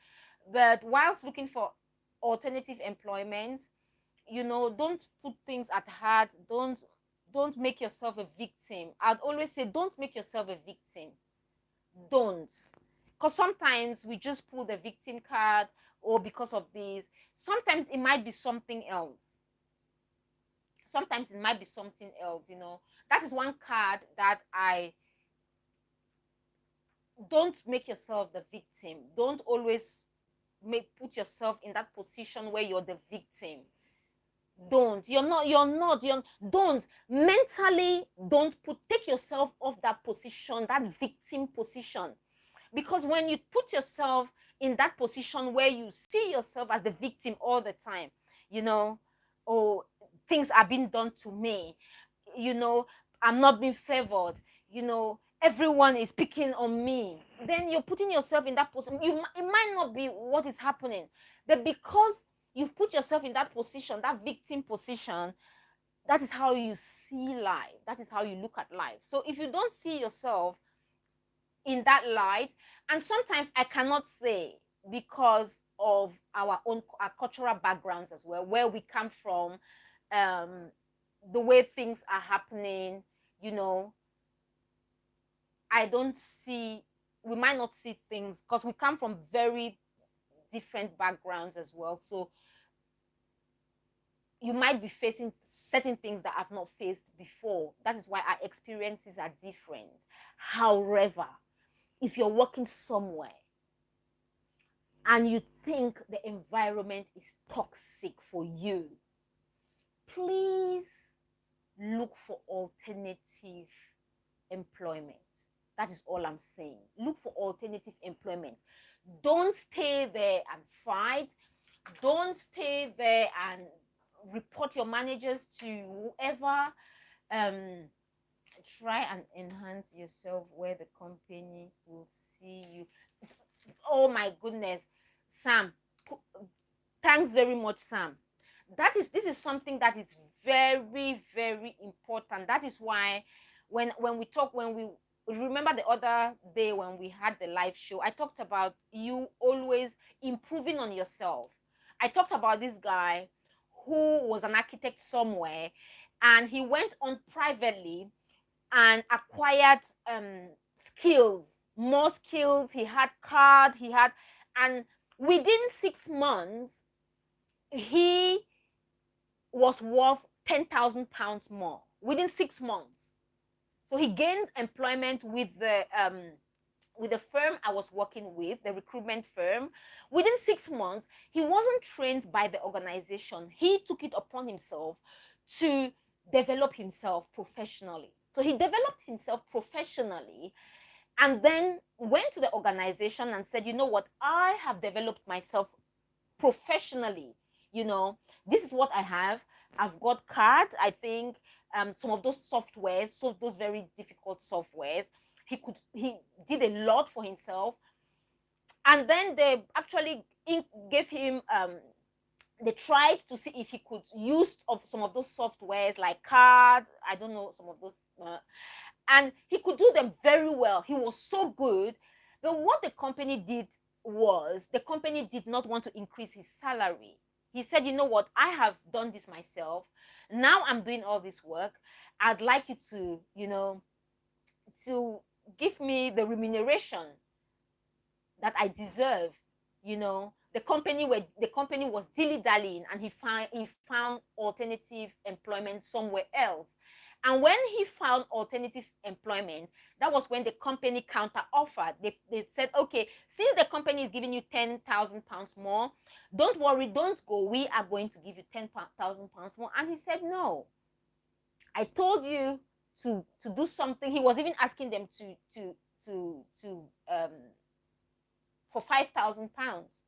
but whilst looking for alternative employment, don't put things at heart. Don't make yourself a victim. I'd always say don't make yourself a victim. Don't. Because sometimes we just pull the victim card, or because of this. Sometimes it might be something else. Sometimes it might be something else. That is one card that I don't make yourself the victim. Don't always put yourself in that position where you're the victim. Don't. Don't mentally, take yourself off that position, that victim position. Because when you put yourself in that position where you see yourself as the victim all the time, oh, things are being done to me, I'm not being favored, everyone is picking on me, then you're putting yourself in that position. It might not be what is happening, but because you've put yourself in that position, that victim position, that is how you see life. That is how you look at life. So if you don't see yourself in that light, and sometimes I cannot say, because of our cultural backgrounds as well, where we come from, the way things are happening, we might not see things because we come from very different backgrounds as well. So you might be facing certain things that I've not faced before. That is why our experiences are different. However, if you're working somewhere and you think the environment is toxic for you, please look for alternative employment. That is all I'm saying. Look for alternative employment. Don't stay there and fight. Don't stay there and report your managers to whoever. Try and enhance yourself where the company will see you. Oh my goodness, Sam, thanks very much, Sam. This is something that is very, very important. That is why when we remember the other day when we had the live show, I talked about you always improving on yourself. I talked about this guy who was an architect somewhere, and he went on privately and acquired skills, more skills. He had card, and within 6 months, he was worth £10,000 more within 6 months. So he gained employment with the firm I was working with, the recruitment firm. Within 6 months, he wasn't trained by the organization. He took it upon himself to develop himself professionally. So he developed himself professionally and then went to the organization and said, you know what, I have developed myself professionally. This is what I have. I've got card, I think, some of those softwares, those very difficult softwares. He did a lot for himself. And then they actually gave him, they tried to see if he could use some of those softwares like card, I don't know, some of those, and he could do them very well. He was so good. But what the company did was, the company did not want to increase his salary. He said, you know what, I have done this myself. Now I'm doing all this work. I'd like you to, to give me the remuneration that I deserve, the company was dilly-dallying, and he found alternative employment somewhere else. And when he found alternative employment, that was when the company counter offered. They said, okay, since the company is giving you £10,000 more, don't worry, don't go, we are going to give you £10,000 more. And he said, no, I told you to do something. He was even asking them for £5,000,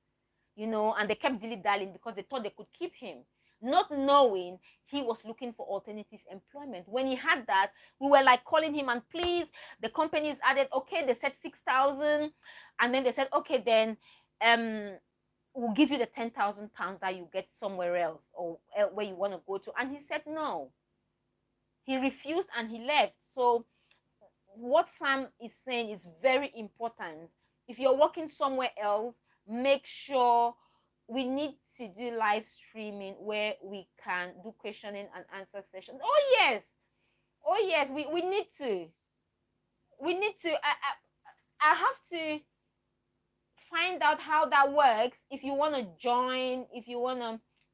you know, and they kept dilly-dallying because they thought they could keep him, not knowing he was looking for alternative employment. When he had that, we were like calling him, and please, the companies added, okay, they said 6,000, and then they said, okay, then we'll give you the £10,000 that you get somewhere else, or where you want to go to. And he said no. He refused and he left. So what Sam is saying is very important. If you're working somewhere else, make sure, we need to do live streaming where we can do questioning and answer sessions. Oh yes, we need to. I have to find out how that works. If you want to join,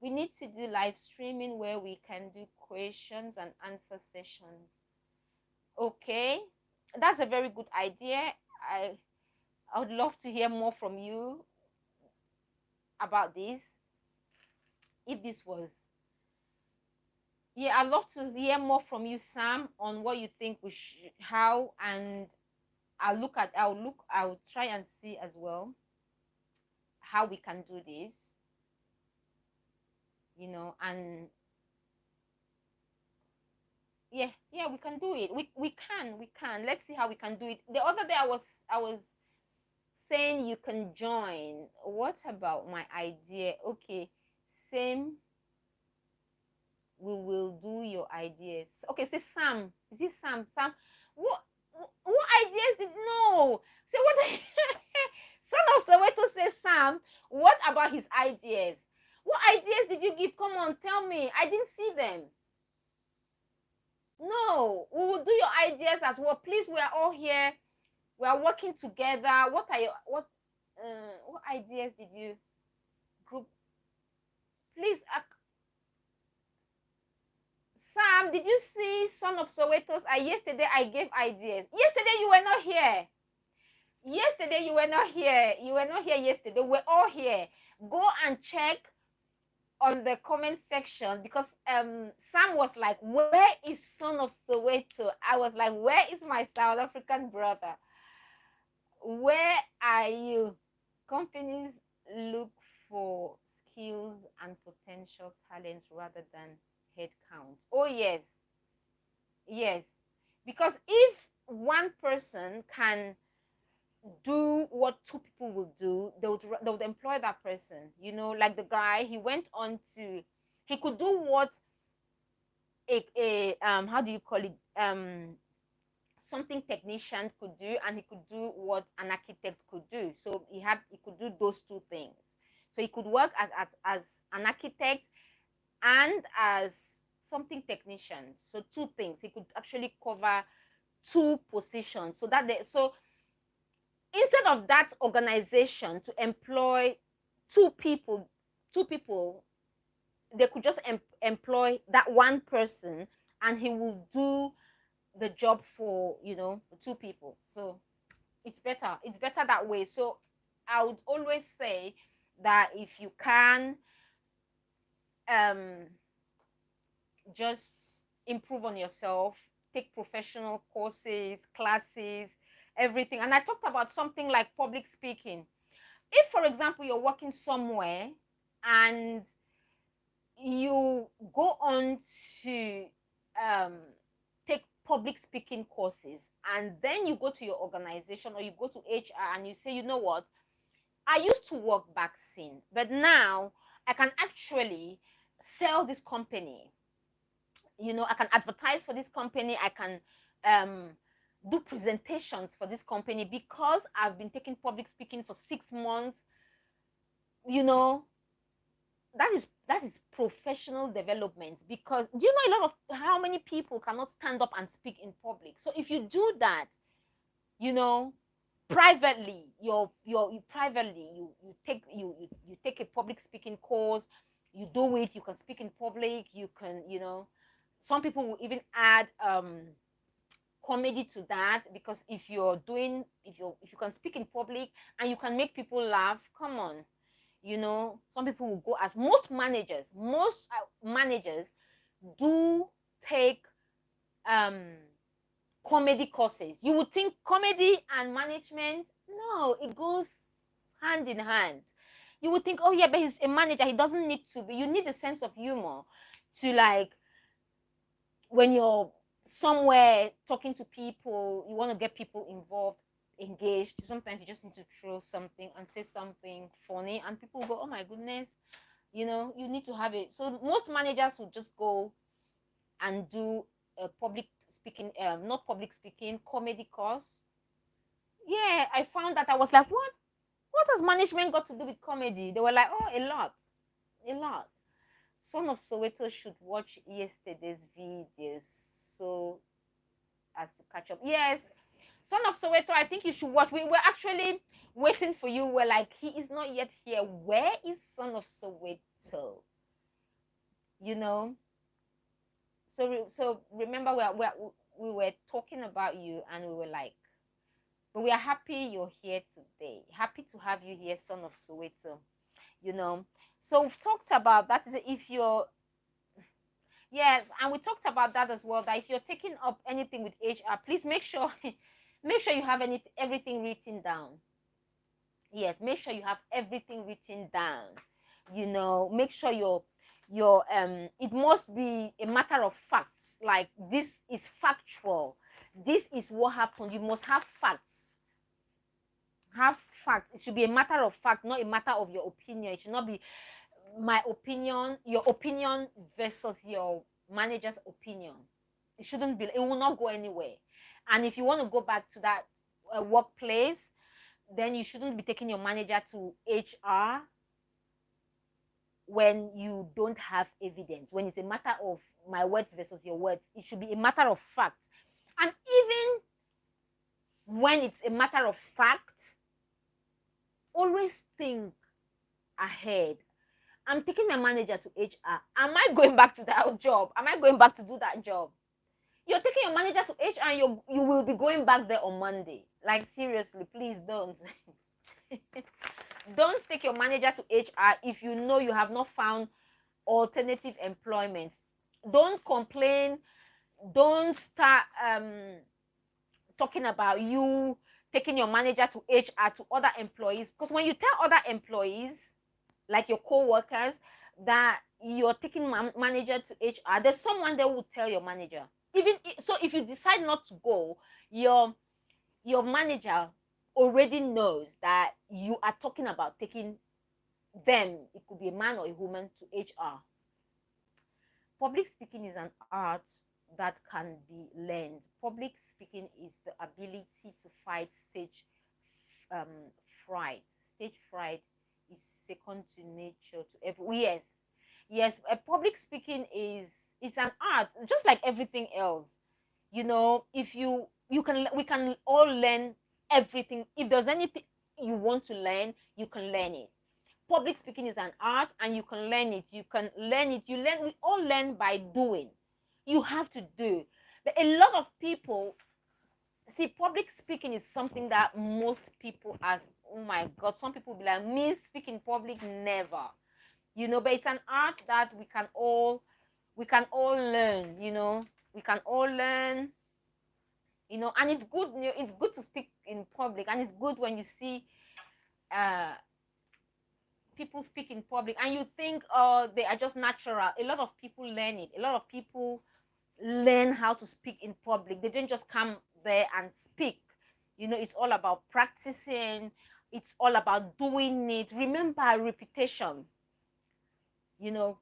we need to do live streaming where we can do questions and answer sessions. Okay, that's a very good idea. I would love to hear more from you about this. If this was, yeah, I'd love to hear more from you, Sam, on what you think we should, how, and I'll try and see as well how we can do this, you know. And yeah, we can do it. We can. Let's see how we can do it. The other day I was saying you can join. What about my idea? Okay, same. We will do your ideas. Okay, say Sam. Is it Sam? Sam, what ideas did you know? Say what? Son of Soweto says, Sam, what about his ideas? What ideas did you give? Come on, tell me. I didn't see them. No, we will do your ideas as well. Please, we are all here. We are working together. What ideas did you group? Please, Sam, did you see Son of Soweto's? Yesterday I gave ideas. Yesterday you were not here. Yesterday you were not here. You were not here yesterday. We're all here. Go and check on the comment section, because Sam was like, where is Son of Soweto? I was like, where is my South African brother? Where are you? Companies look for skills and potential talents rather than head count. Oh yes, because if one person can do what two people will do, they would employ that person, you know. Like the guy, he could do what a how do you call it, something technician could do, and he could do what an architect could do. So he could do those two things. So he could work as an architect and as something technician. So two things, he could actually cover two positions. So instead of that organization to employ two people, they could just employ that one person, and he will do the job for, you know, two people. So it's better that way. So I would always say that if you can just improve on yourself, take professional courses, classes, everything. And I talked about something like public speaking. If, for example, you're working somewhere and you go on to take public speaking courses, and then you go to your organization or you go to HR and you say, you know what, I used to work back scene, but now I can actually sell this company. You know, I can advertise for this company. I can do presentations for this company because I've been taking public speaking for 6 months. You know, that is professional development. Because do you know a lot of how many people cannot stand up and speak in public? So if you do that, you know, privately, you privately, you take a public speaking course, you do it, you can speak in public, you can, some people will even add comedy to that, because if you can speak in public and you can make people laugh, come on. Some people will go, as most managers do take comedy courses. You would think comedy and management, no, it goes hand in hand. You would think, oh yeah, but he's a manager, he doesn't need to be. You need a sense of humor to, like, when you're somewhere talking to people, you want to get people involved, engaged. Sometimes you just need to throw something and say something funny, and people go, oh my goodness. You need to have it. So most managers would just go and do a public speaking, not public speaking, comedy course. Yeah, I found that. I was like, what has management got to do with comedy? They were like, oh, a lot. Son of Soweto should watch yesterday's videos so as to catch up. Yes, Son of Soweto, I think you should watch. We were actually waiting for you. We're like, he is not yet here. Where is Son of Soweto? So remember, we were talking about you, and we were like, but we are happy you're here today. Happy to have you here, Son of Soweto. So we've talked about that. Is if you're, yes, and we talked about that as well, that if you're taking up anything with HR, please make sure you have everything written down. Yes, make sure you have everything written down. Make sure it must be a matter of facts. Like, this is factual, this is what happened. You must have facts. It should be a matter of fact, not a matter of your opinion. It should not be my opinion, your opinion versus your manager's opinion. It shouldn't be. It will not go anywhere. And if you want to go back to that workplace, then you shouldn't be taking your manager to HR when you don't have evidence. When it's a matter of my words versus your words, it should be a matter of fact. And even when it's a matter of fact, always think ahead. I'm taking my manager to HR. Am I going back to that job? Am I going back to do that job? You're taking your manager to HR, and you will be going back there on Monday. Like, seriously, please don't. Don't take your manager to HR if you know you have not found alternative employment. Don't complain. Don't start talking about you taking your manager to HR to other employees. Because when you tell other employees, like your co-workers, that you're taking manager to HR, there's someone that will tell your manager. Even so, if you decide not to go, your manager already knows that you are talking about taking them, it could be a man or a woman, to HR. Public speaking is an art that can be learned. Public speaking is the ability to fight stage fright. Stage fright is second to nature to everyone. Yes, public speaking it's an art, just like everything else. If we can all learn everything. If there's anything you want to learn, you can learn it. Public speaking is an art, and you can learn it. We all learn by doing. You have to do. But a lot of people see public speaking is something that most people ask, oh my God, some people be like, me speak in public, never. But it's an art that we can all learn. We can all learn. And it's good. It's good to speak in public, and it's good when you see people speak in public, and you think, oh, they are just natural. A lot of people learn it. A lot of people learn how to speak in public. They didn't just come there and speak. It's all about practicing. It's all about doing it. Remember, repetition.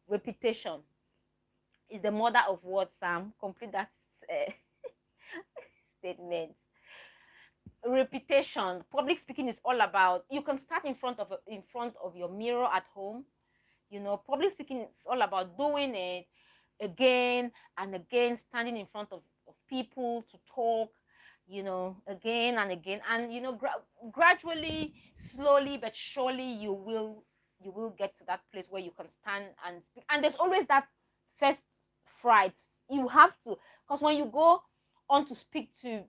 Repetition is the mother of what, Sam? Complete that statement. Repetition. Public speaking is all about, you can start in front of your mirror at home. Public speaking is all about doing it again and again, standing in front of people to talk. you know, again and again, and you know, gradually, slowly but surely, you will get to that place where you can stand and speak. And there's always that first fright. You have to, because when you go on to speak to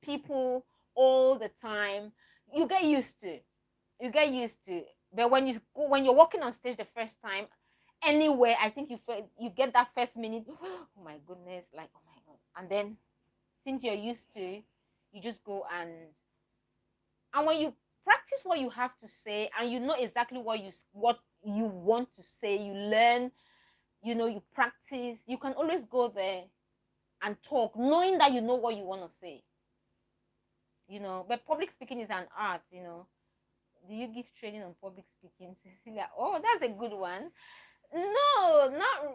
people all the time, you get used to, you get used to. But when when you're walking on stage the first time anywhere, I think you get that first minute, oh my goodness, like, oh my god. And then since you're used to, you just go, and when you practice what you have to say, and you know exactly what you want to say, you learn, you know, you practice, you can always go there and talk knowing that you know what you want to say, you know. But public speaking is an art, you know. Do you give training on public speaking, Cecilia? Oh, that's a good one. No,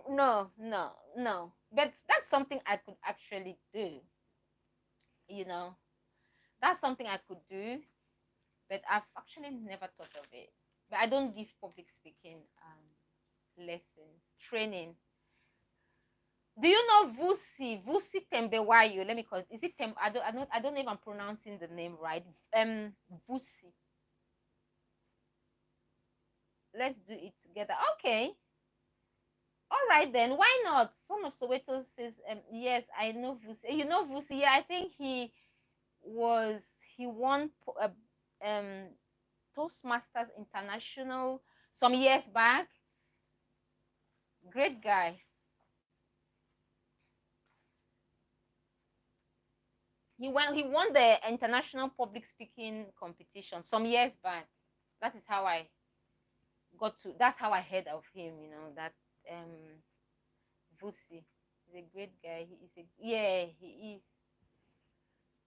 not no. But that's something I could actually do, you know. That's something I could do, but I've actually never thought of it. But I don't give public speaking lessons, training. Do you know Vusi Tembewayo? Let me call it. Is it I don't know if I'm pronouncing the name right. Vusi. Let's do it together. Okay. All right then. Why not? Son of Soweto says, yes, I know Vusi. You know Vusi? Yeah, I think he won Toastmasters International some years back. Great guy. He won the international public speaking competition some years back. That is how I that's how I heard of him, you know, that Vusi is a great guy. He is.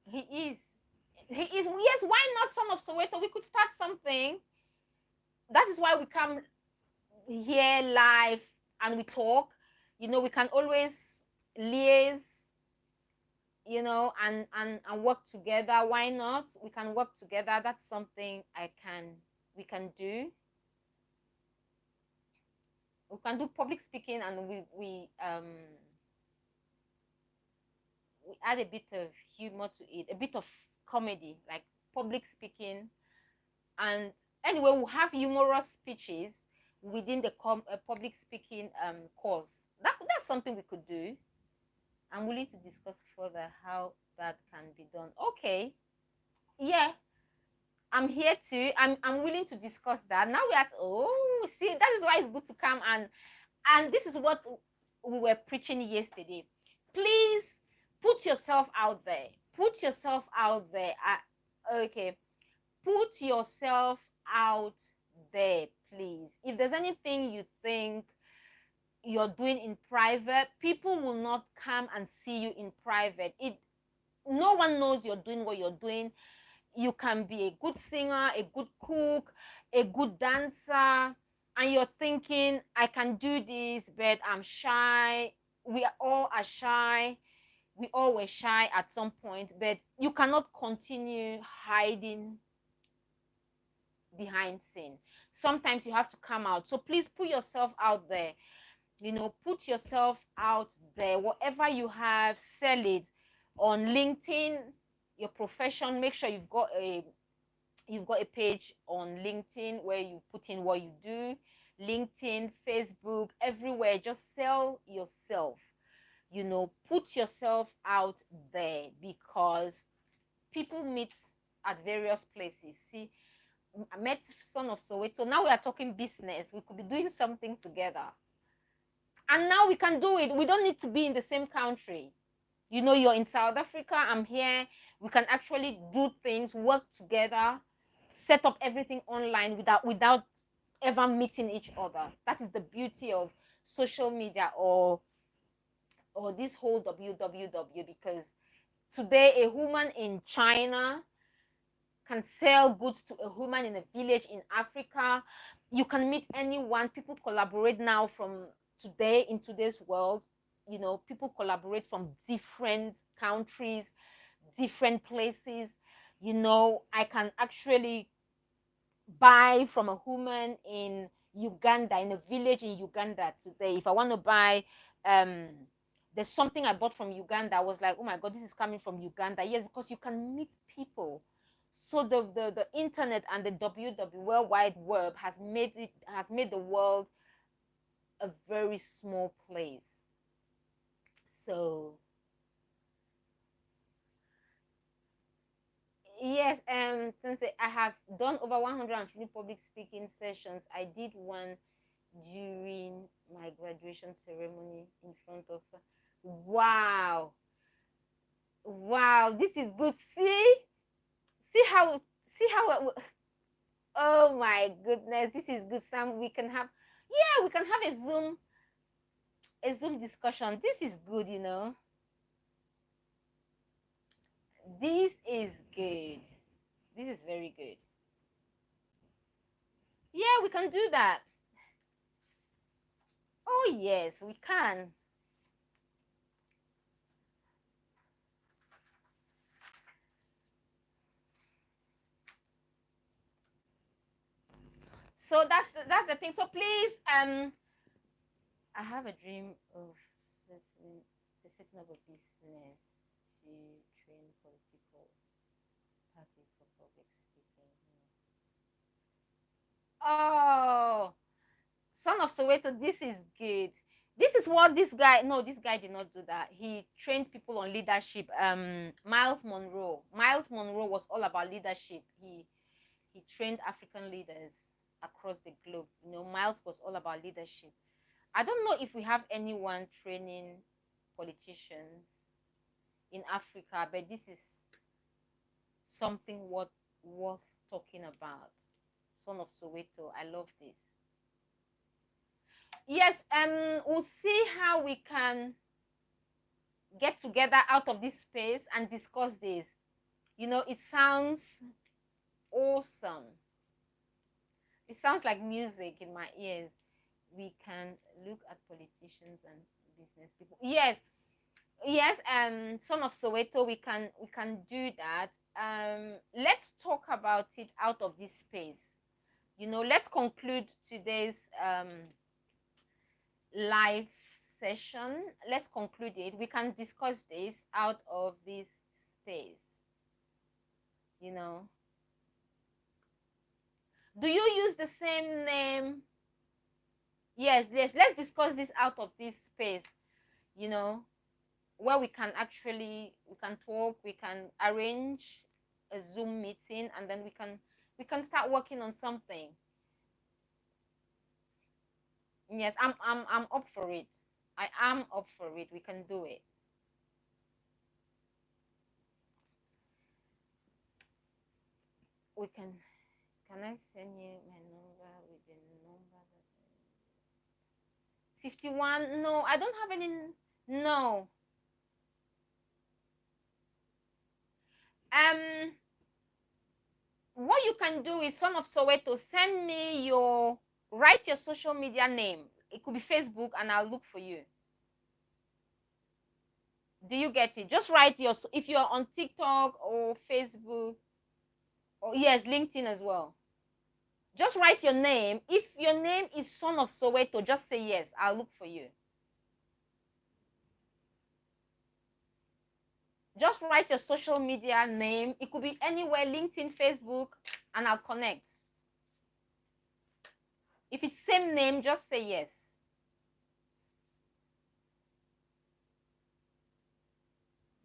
He is. He is. Yes, why not Son of Soweto? We could start something. That is why we come here live and we talk. You know, we can always liaise, you know, and work together. Why not? We can work together. That's something we can do. We can do public speaking, and we add a bit of humor to it, a bit of comedy, like public speaking. And anyway, we'll have humorous speeches within the public speaking course. That's something we could do. I'm willing to discuss further how that can be done. Okay. Yeah, I'm here too. I'm willing to discuss that. Now we're at, oh, see, that is why it's good to come, and this is what we were preaching yesterday. Please put yourself out there. Put yourself out there. Okay. Put yourself out there, please. If there's anything you think you're doing in private, people will not come and see you in private. No one knows you're doing what you're doing. You can be a good singer, a good cook, a good dancer, and you're thinking, I can do this, but I'm shy. We all are shy. We all were shy at some point, but you cannot continue hiding behind scene. Sometimes you have to come out. So please put yourself out there. You know, put yourself out there. Whatever you have, sell it on LinkedIn, your profession. Make sure you've got a page on LinkedIn where you put in what you do. LinkedIn, Facebook, everywhere. Just sell yourself. You know, put yourself out there, because people meet at various places. See, I met Son of Soweto. Now we are talking business. We could be doing something together. And now we can do it. We don't need to be in the same country. You know, you're in South Africa, I'm here. We can actually do things, work together, set up everything online without ever meeting each other. That is the beauty of social media or this whole WWW, because today a woman in China can sell goods to a woman in a village in Africa. You can meet anyone. People collaborate now from in today's world. You know, people collaborate from different countries, different places. You know, I can actually buy from a woman in Uganda, in a village in Uganda today. If I want to buy There's something I bought from Uganda. I was like, oh my God, this is coming from Uganda. Yes, because you can meet people. So the internet and the World Wide Web has made the world a very small place. So yes, since I have done over 150 public speaking sessions, I did one during my graduation ceremony in front of. Wow, wow, this is good. See how oh my goodness, this is good. Sam, we can have, yeah, we can have a Zoom discussion. This is good, you know. This is good. This is very good. Yeah, we can do that. Oh yes, we can. So that's the thing. So please, I have a dream of setting up a business to train political parties for public speaking. Oh, Son of Soweto, this is good. This is what this guy. No, this guy did not do that. He trained people on leadership. Miles Monroe. Miles Monroe was all about leadership. He trained African leaders across the globe. You know, Miles was all about leadership. I don't know if we have anyone training politicians in Africa, but this is something worth talking about. Son of Soweto, I love this. Yes, we'll see how we can get together out of this space and discuss this. You know, it sounds awesome. It sounds like music in my ears. We can look at politicians and business people. Yes, yes, Son of Soweto, we can do that. Let's talk about it out of this space. You know, let's conclude today's live session. Let's conclude it. We can discuss this out of this space. You know, do you use the same name? Yes, let's discuss this out of this space, you know, where we can talk, we can arrange a Zoom meeting, and then we can start working on something. Yes, I'm up for it. I am up for it. We can do it. We can I send you my number with the number that 51? No, I don't have any. No. What you can do is, Son of Soweto, send me write your social media name. It could be Facebook, and I'll look for you. Do you get it? Just write if you're on TikTok or Facebook, or yes, LinkedIn as well. Just write your name. If your name is Son of Soweto, just say yes. I'll look for you. Just write your social media name. It could be anywhere, LinkedIn, Facebook, and I'll connect. If it's same name, just say yes.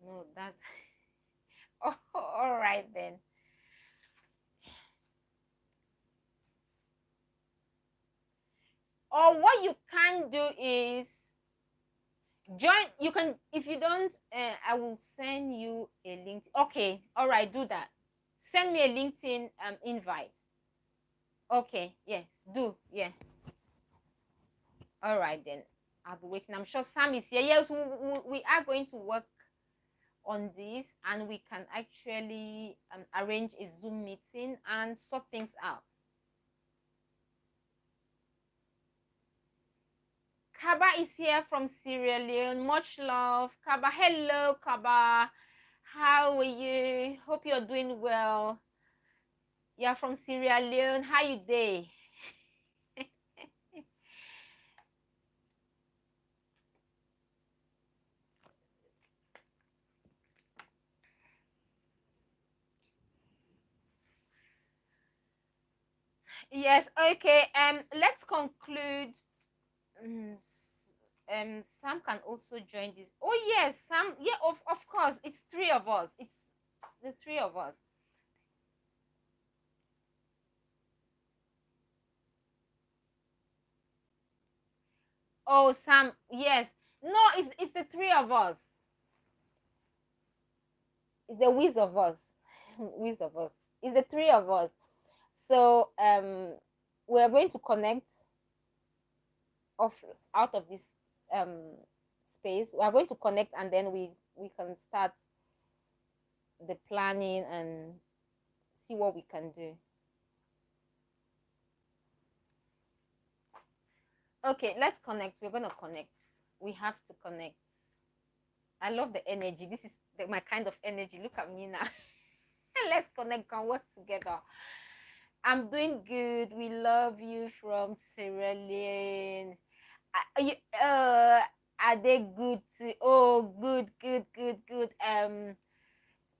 No, that's oh, all right then. Or what you can do is join. You can, if you don't, I will send you a link. Okay, all right, do that. Send me a LinkedIn invite. Okay, yes, do. Yeah. All right then. I'll be waiting. I'm sure Sam is here. Yes, we are going to work on this, and we can actually arrange a Zoom meeting and sort things out. Kaba is here from Sierra Leone. Much love, Kaba. Hello, Kaba. How are you? Hope you're doing well. You're from Sierra Leone. How you day? Yes, okay. Let's conclude. Sam can also join this. Oh yes, Sam. Yeah, of course. It's three of us. It's the three of us. Oh, Sam. Yes. No, it's the three of us. It's the whiz of us. Whiz of us. It's the three of us. So we are going to connect off out of this space. We are going to connect, and then we can start the planning and see what we can do. Okay, let's connect. We're gonna connect. We have to connect. I love the energy. This is my kind of energy. Look at me now. Let's connect and work together. I'm doing good. We love you from Sierra Leone. Are they good too? Oh, good, good, good, good.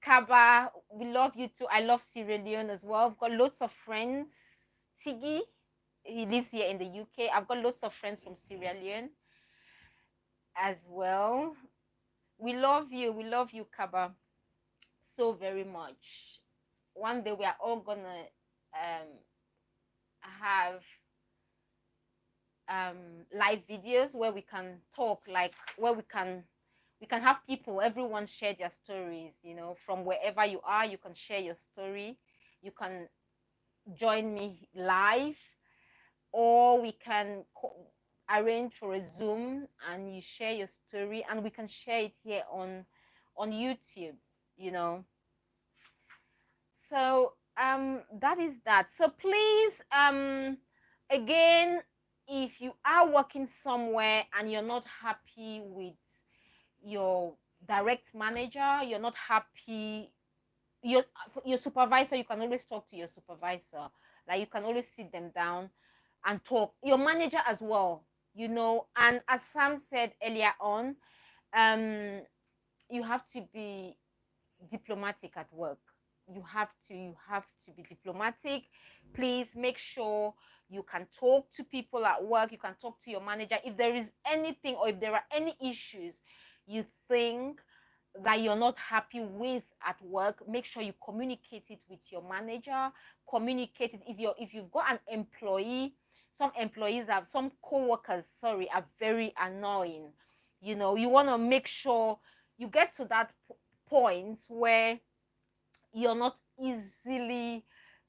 Kaba, we love you too. I love Sierra Leone as well. I've got lots of friends. Tiggy, he lives here in the UK. I've got lots of friends from Sierra Leone as well. We love you. We love you, Kaba, so very much. One day we are all gonna have live videos where we can talk, like where we can have people, everyone share their stories, from wherever you are. You can share your story. You can join me live, or we can arrange for a Zoom and you share your story, and we can share it here on YouTube, you know. So that is that. So please, again, if you are working somewhere and you're not happy with your direct manager, you're not happy, your supervisor, you can always talk to your supervisor. Like, you can always sit them down and talk. Your manager as well, and as Sam said earlier on, you have to be diplomatic at work. You have to be diplomatic. Please make sure you can talk to people at work. You can talk to your manager if there is anything, or if there are any issues you think that you're not happy with at work. Make sure you communicate it with your manager. Communicate it. If you've got an employee, some co-workers, sorry, are very annoying. You want to make sure you get to that point where you're not easily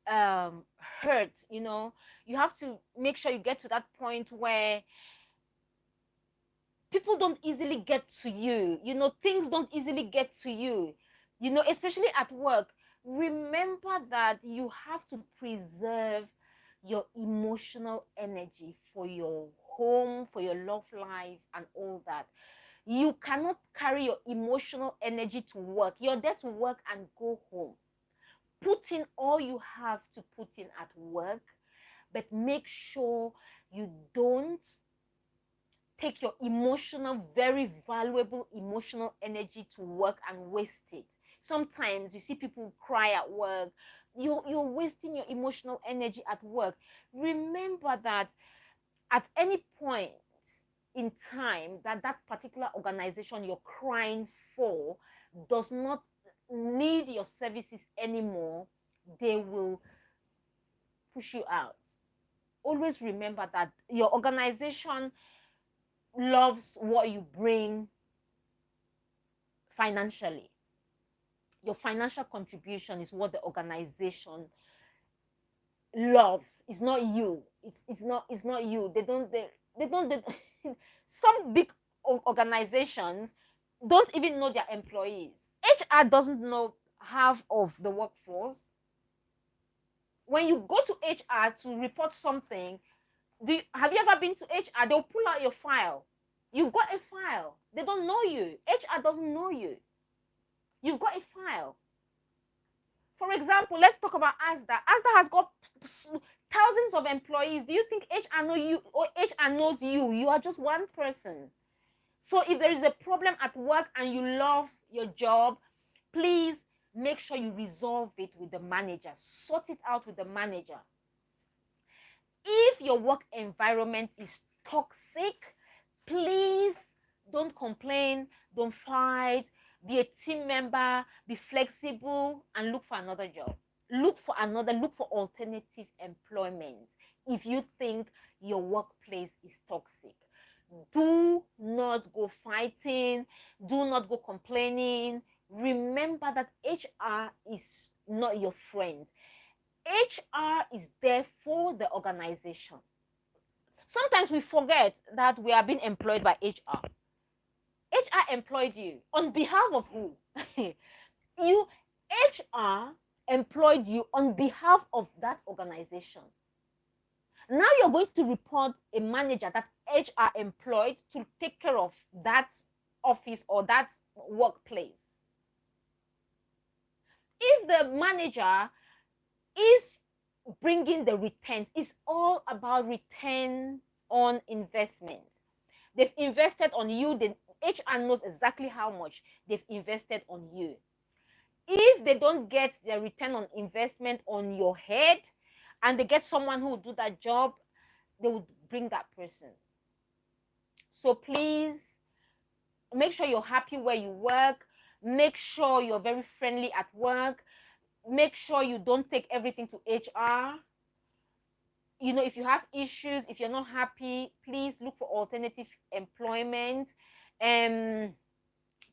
hurt. You have to make sure you get to that point where people don't easily get to you. Things don't easily get to you, especially at work. Remember that you have to preserve your emotional energy for your home, for your love life, and all that. You cannot carry your emotional energy to work. You're there to work and go home. Put in all you have to put in at work, but make sure you don't take your very valuable emotional energy to work and waste it. Sometimes you see people cry at work. You're wasting your emotional energy at work. Remember that at any point in time that particular organization you're crying for does not need your services anymore, they will push you out. Always remember that your organization loves what you bring financially. Your financial contribution is what the organization loves. It's not you. It's not you. They don't some big organizations don't even know their employees. HR doesn't know half of the workforce. When you go to HR to report something, have you ever been to HR? They'll pull out your file. You've got a file. They don't know you. HR doesn't know you. You've got a file. For example, let's talk about Asda. Asda has got thousands of employees. Do you think HR know you, or HR knows you? You are just one person. So if there is a problem at work and you love your job, please make sure you resolve it with the manager. Sort it out with the manager. If your work environment is toxic, please don't complain, don't fight, be a team member, be flexible, and look for another job. Look for alternative employment if you think your workplace is toxic. Do not go fighting, do not go complaining. Remember that HR is not your friend. HR is there for the organization. Sometimes we forget that we are being employed by HR. HR employed you on behalf of who? You HR employed you on behalf of that organization. Now you're going to report a manager that HR employed to take care of that office or that workplace. If the manager is bringing the returns, it's all about return on investment. They've invested on you. The HR knows exactly how much they've invested on you. If they don't get their return on investment on your head, and they get someone who will do that job, they would bring that person. So please make sure you're happy where you work. Make sure you're very friendly at work. Make sure you don't take everything to HR. You know, if you have issues, if you're not happy, please look for alternative employment.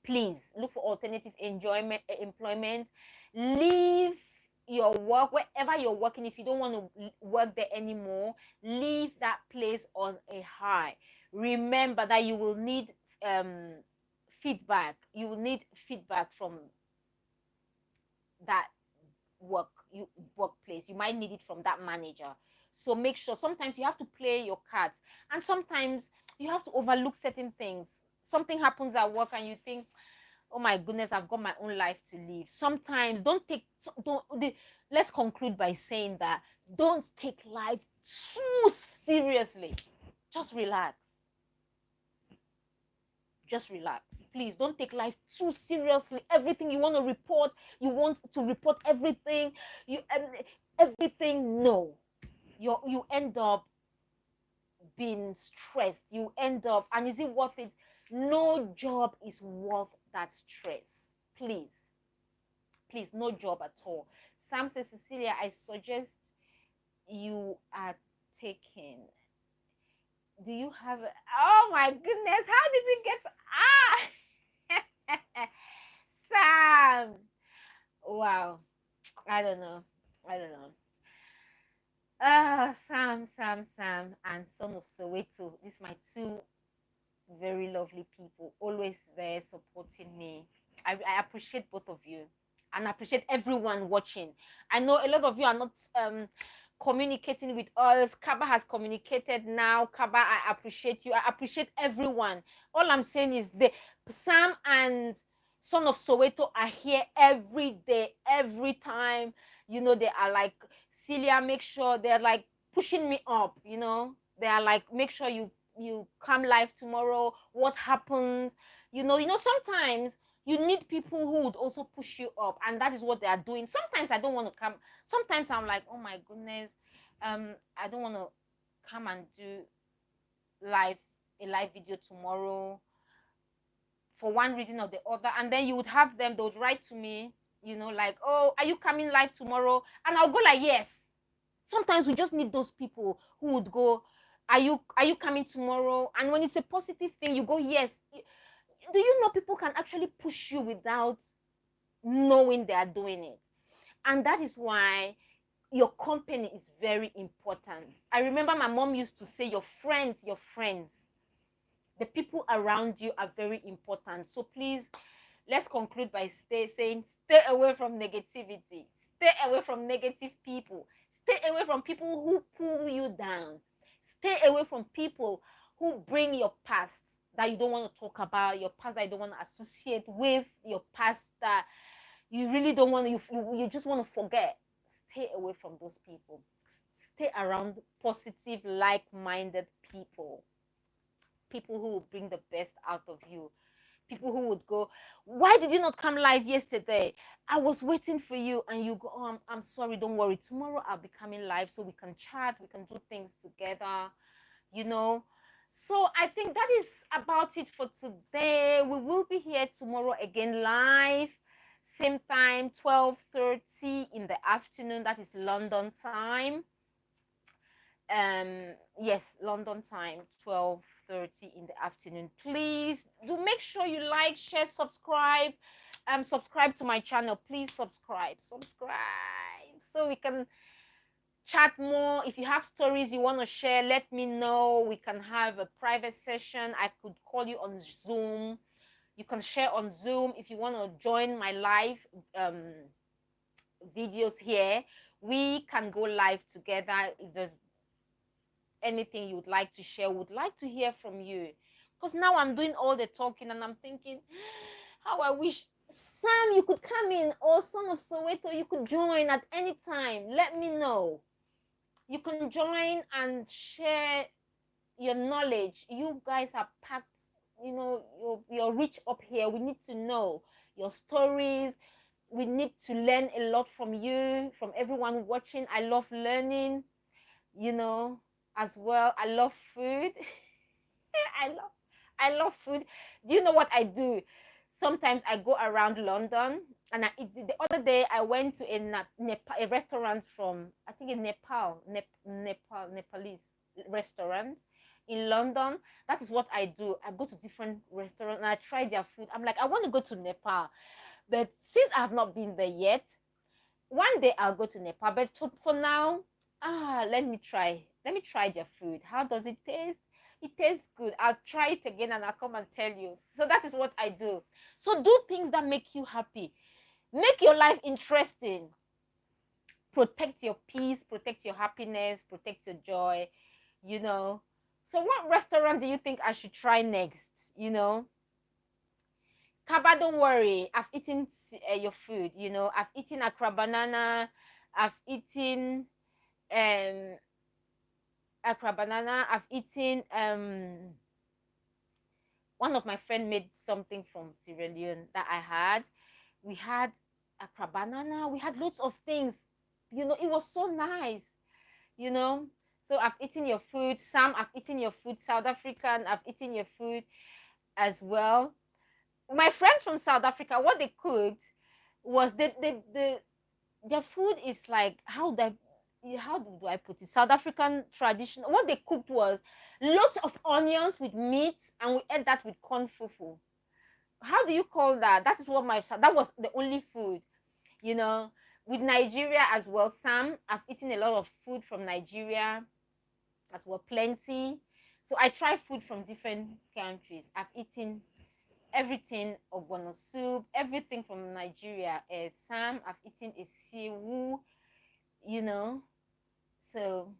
Please look for alternative employment. Leave your work wherever you're working. If you don't want to work there anymore, leave that place on a high. Remember that you will need feedback. You will need feedback from that workplace. You might need it from that manager. So make sure. Sometimes you have to play your cards, and sometimes you have to overlook certain things. Something happens at work and you think, oh my goodness, I've got my own life to live. Sometimes let's conclude by saying that don't take life too seriously. Just relax. Just relax. Please don't take life too seriously. Everything you want to report everything. Everything. No. You end up being stressed. You end up, and is it worth it? No job is worth that stress. Please, no job at all. Sam says, Cecilia, I suggest you are taking. Do you have? Oh my goodness! How did we get? Sam. Wow. I don't know. Sam, and Son of Soweto. These are my two very lovely people, always there supporting me. I appreciate both of you, and I appreciate everyone watching. I know a lot of you are not communicating with us. Kaba has communicated now. Kaba, I appreciate you. I appreciate everyone. All I'm saying is Sam and Son of Soweto are here every day, every time. You know, they are like, Celia, make sure they're like pushing me up, you know. They are like, make sure you come live tomorrow. What happened? You know, sometimes you need people who would also push you up, and that is what they are doing. Sometimes I don't want to come. Sometimes I'm like, oh my goodness, I don't want to come and do a live video tomorrow for one reason or the other. And then you would have them, they would write to me, you know, like, oh, are you coming live tomorrow? And I'll go like, yes. Sometimes we just need those people who would go, are you coming tomorrow? And when it's a positive thing, you go, yes. Do you know people can actually push you without knowing they are doing it? And that is why your company is very important. I remember my mom used to say, your friends, the people around you are very important. So please, let's conclude by saying, stay away from negativity. Stay away from negative people. Stay away from people who pull you down. Stay away from people who bring your past that you don't want to talk about, your past that you don't want to associate with, your past that you really don't want to, you just want to forget. Stay away from those people. Stay around positive, like-minded people. People who will bring the best out of you. people who would go, why did you not come live yesterday? I was waiting for you. And you go, oh, I'm sorry, don't worry, tomorrow I'll be coming live so we can chat, we can do things together, you know. So I think that is about it for today. We will be here tomorrow again live, same time, 12:30 in the afternoon. That is London time. Yes, London time, 12:30 in the afternoon. Please do make sure you like, share, subscribe. Subscribe to my channel. Please subscribe so we can chat more. If you have stories you want to share, let me know. We can have a private session. I could call you on Zoom. You can share on Zoom. If you want to join my live videos here, we can go live together. If there's anything you would like to share, would like to hear from you, because now I'm doing all the talking and I'm thinking, how I wish Sam you could come in, or Son of Soweto you could join at any time. Let me know. You can join and share your knowledge. You guys are packed, you know, you're rich up here. We need to know your stories. We need to learn a lot from you, from everyone watching. I love learning, you know, as well. I love food. I love food. Do you know what I do? Sometimes I go around London and I eat. The other day I went to a restaurant from, I think, in Nepalese restaurant in London. That is what I do. I go to different restaurants and I try their food. I'm like, I want to go to Nepal, but since I have not been there yet, one day I'll go to Nepal. But for now, let me try their food. How does it taste? It tastes good. I'll try it again and I'll come and tell you. So that is what I do. So do things that make you happy. Make your life interesting. Protect your peace, protect your happiness, protect your joy, you know. So what restaurant do you think I should try next? You know, Kaba, don't worry. I've eaten your food, you know. I've eaten Accra banana. I've eaten Accra banana. I've eaten one of my friend made something from Sierra Leone that I had. We had Accra banana. We had lots of things. You know, it was so nice, you know. So I've eaten your food. Sam, I've eaten your food. South African, I've eaten your food as well. My friends from South Africa, what they cooked was their food is like, how do I put it? South African tradition. What they cooked was lots of onions with meat, and we ate that with corn fufu. How do you call that? That is what that was the only food, you know. With Nigeria as well, Sam, I've eaten a lot of food from Nigeria as well, plenty. So I try food from different countries. I've eaten everything, ogbono soup, everything from Nigeria. Sam, I've eaten a sewu, you know. So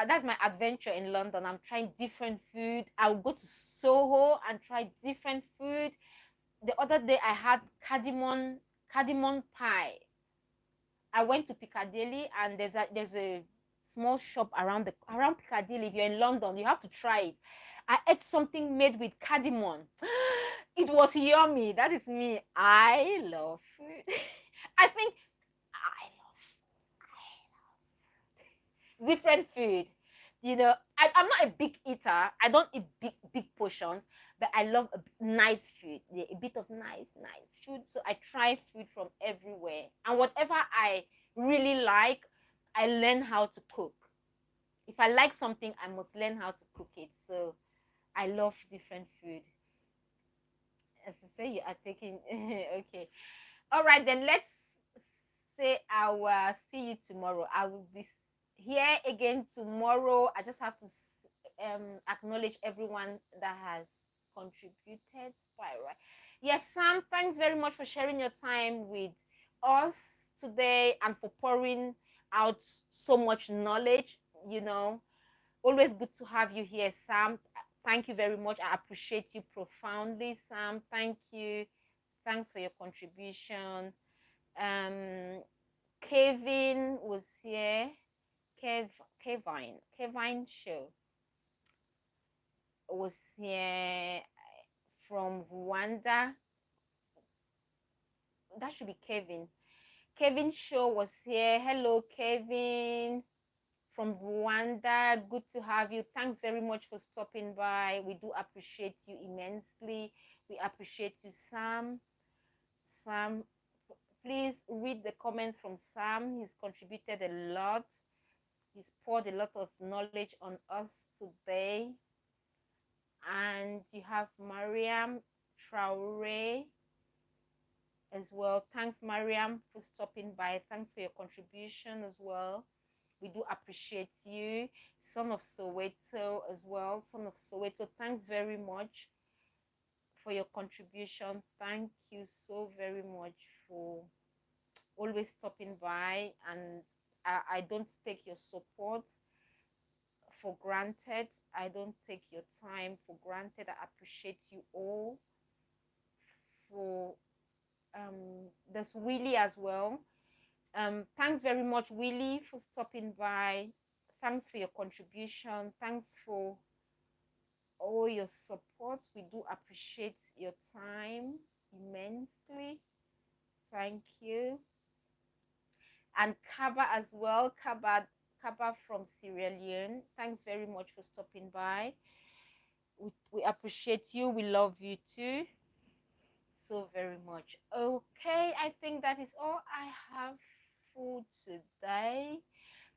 that's my adventure in London. I'm trying different food. I'll go to Soho and try different food. The other day I had cardamom pie. I went to Piccadilly and there's a small shop around Piccadilly. If you're in London, you have to try it. I ate something made with cardamom. It was yummy. That is me. I love food. I think I love different food. You know, I'm not a big eater. I don't eat big portions, but I love nice food. Yeah, a bit of nice food. So I try food from everywhere, and whatever I really like, I learn how to cook. If I like something, I must learn how to cook it. So I love different food. As I say, you are taking okay. All right, then let's say I will see you tomorrow. I will be here again tomorrow. I just have to acknowledge everyone that has contributed. Right. Yes, Sam, thanks very much for sharing your time with us today and for pouring out so much knowledge. You know, always good to have you here, Sam. Thank you very much. I appreciate you profoundly, Sam. Thank you. Thanks for your contribution. Kevin was here. Kevin show was here. from Rwanda. That should be Kevin. Kevin Show was here. Hello, Kevin from Rwanda. Good to have you. Thanks very much for stopping by. We do appreciate you immensely. We appreciate you, Sam. Sam, please read the comments from Sam. He's contributed a lot. He's poured a lot of knowledge on us today. And you have Mariam Traore as well. Thanks, Mariam, for stopping by. Thanks for your contribution as well. We do appreciate you. Son of Soweto as well. Son of Soweto, thanks very much for your contribution. Thank you so very much for always stopping by, and I don't take your support for granted. I don't take your time for granted. I appreciate you all. For there's Willie as well. Thanks very much, Willie, for stopping by. Thanks for your contribution. Thanks for all your support. We do appreciate your time immensely. Thank you. And Kaba as well. Kaba from Sierra Leone. Thanks very much for stopping by. We appreciate you. We love you too so very much. Okay, I think that is all I have for today.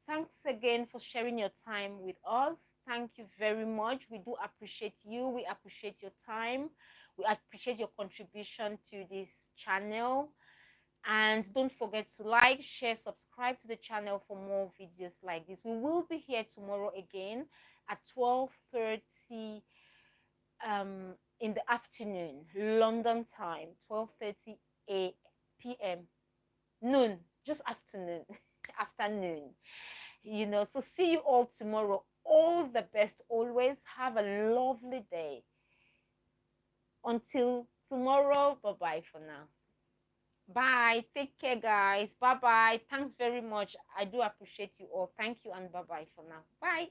Thanks again for sharing your time with us. Thank you very much. We do appreciate you. We appreciate your time. We appreciate your contribution to this channel. And don't forget to like, share, subscribe to the channel for more videos like this. We will be here tomorrow again at 12:30 in the afternoon, London time, 12:30 p.m. noon, just afternoon. Afternoon, so see you all tomorrow. All the best. Always have a lovely day. Until tomorrow, bye bye for now. Bye. Take care, guys. Bye bye. Thanks very much. I do appreciate you all. Thank you, and bye bye for now. Bye.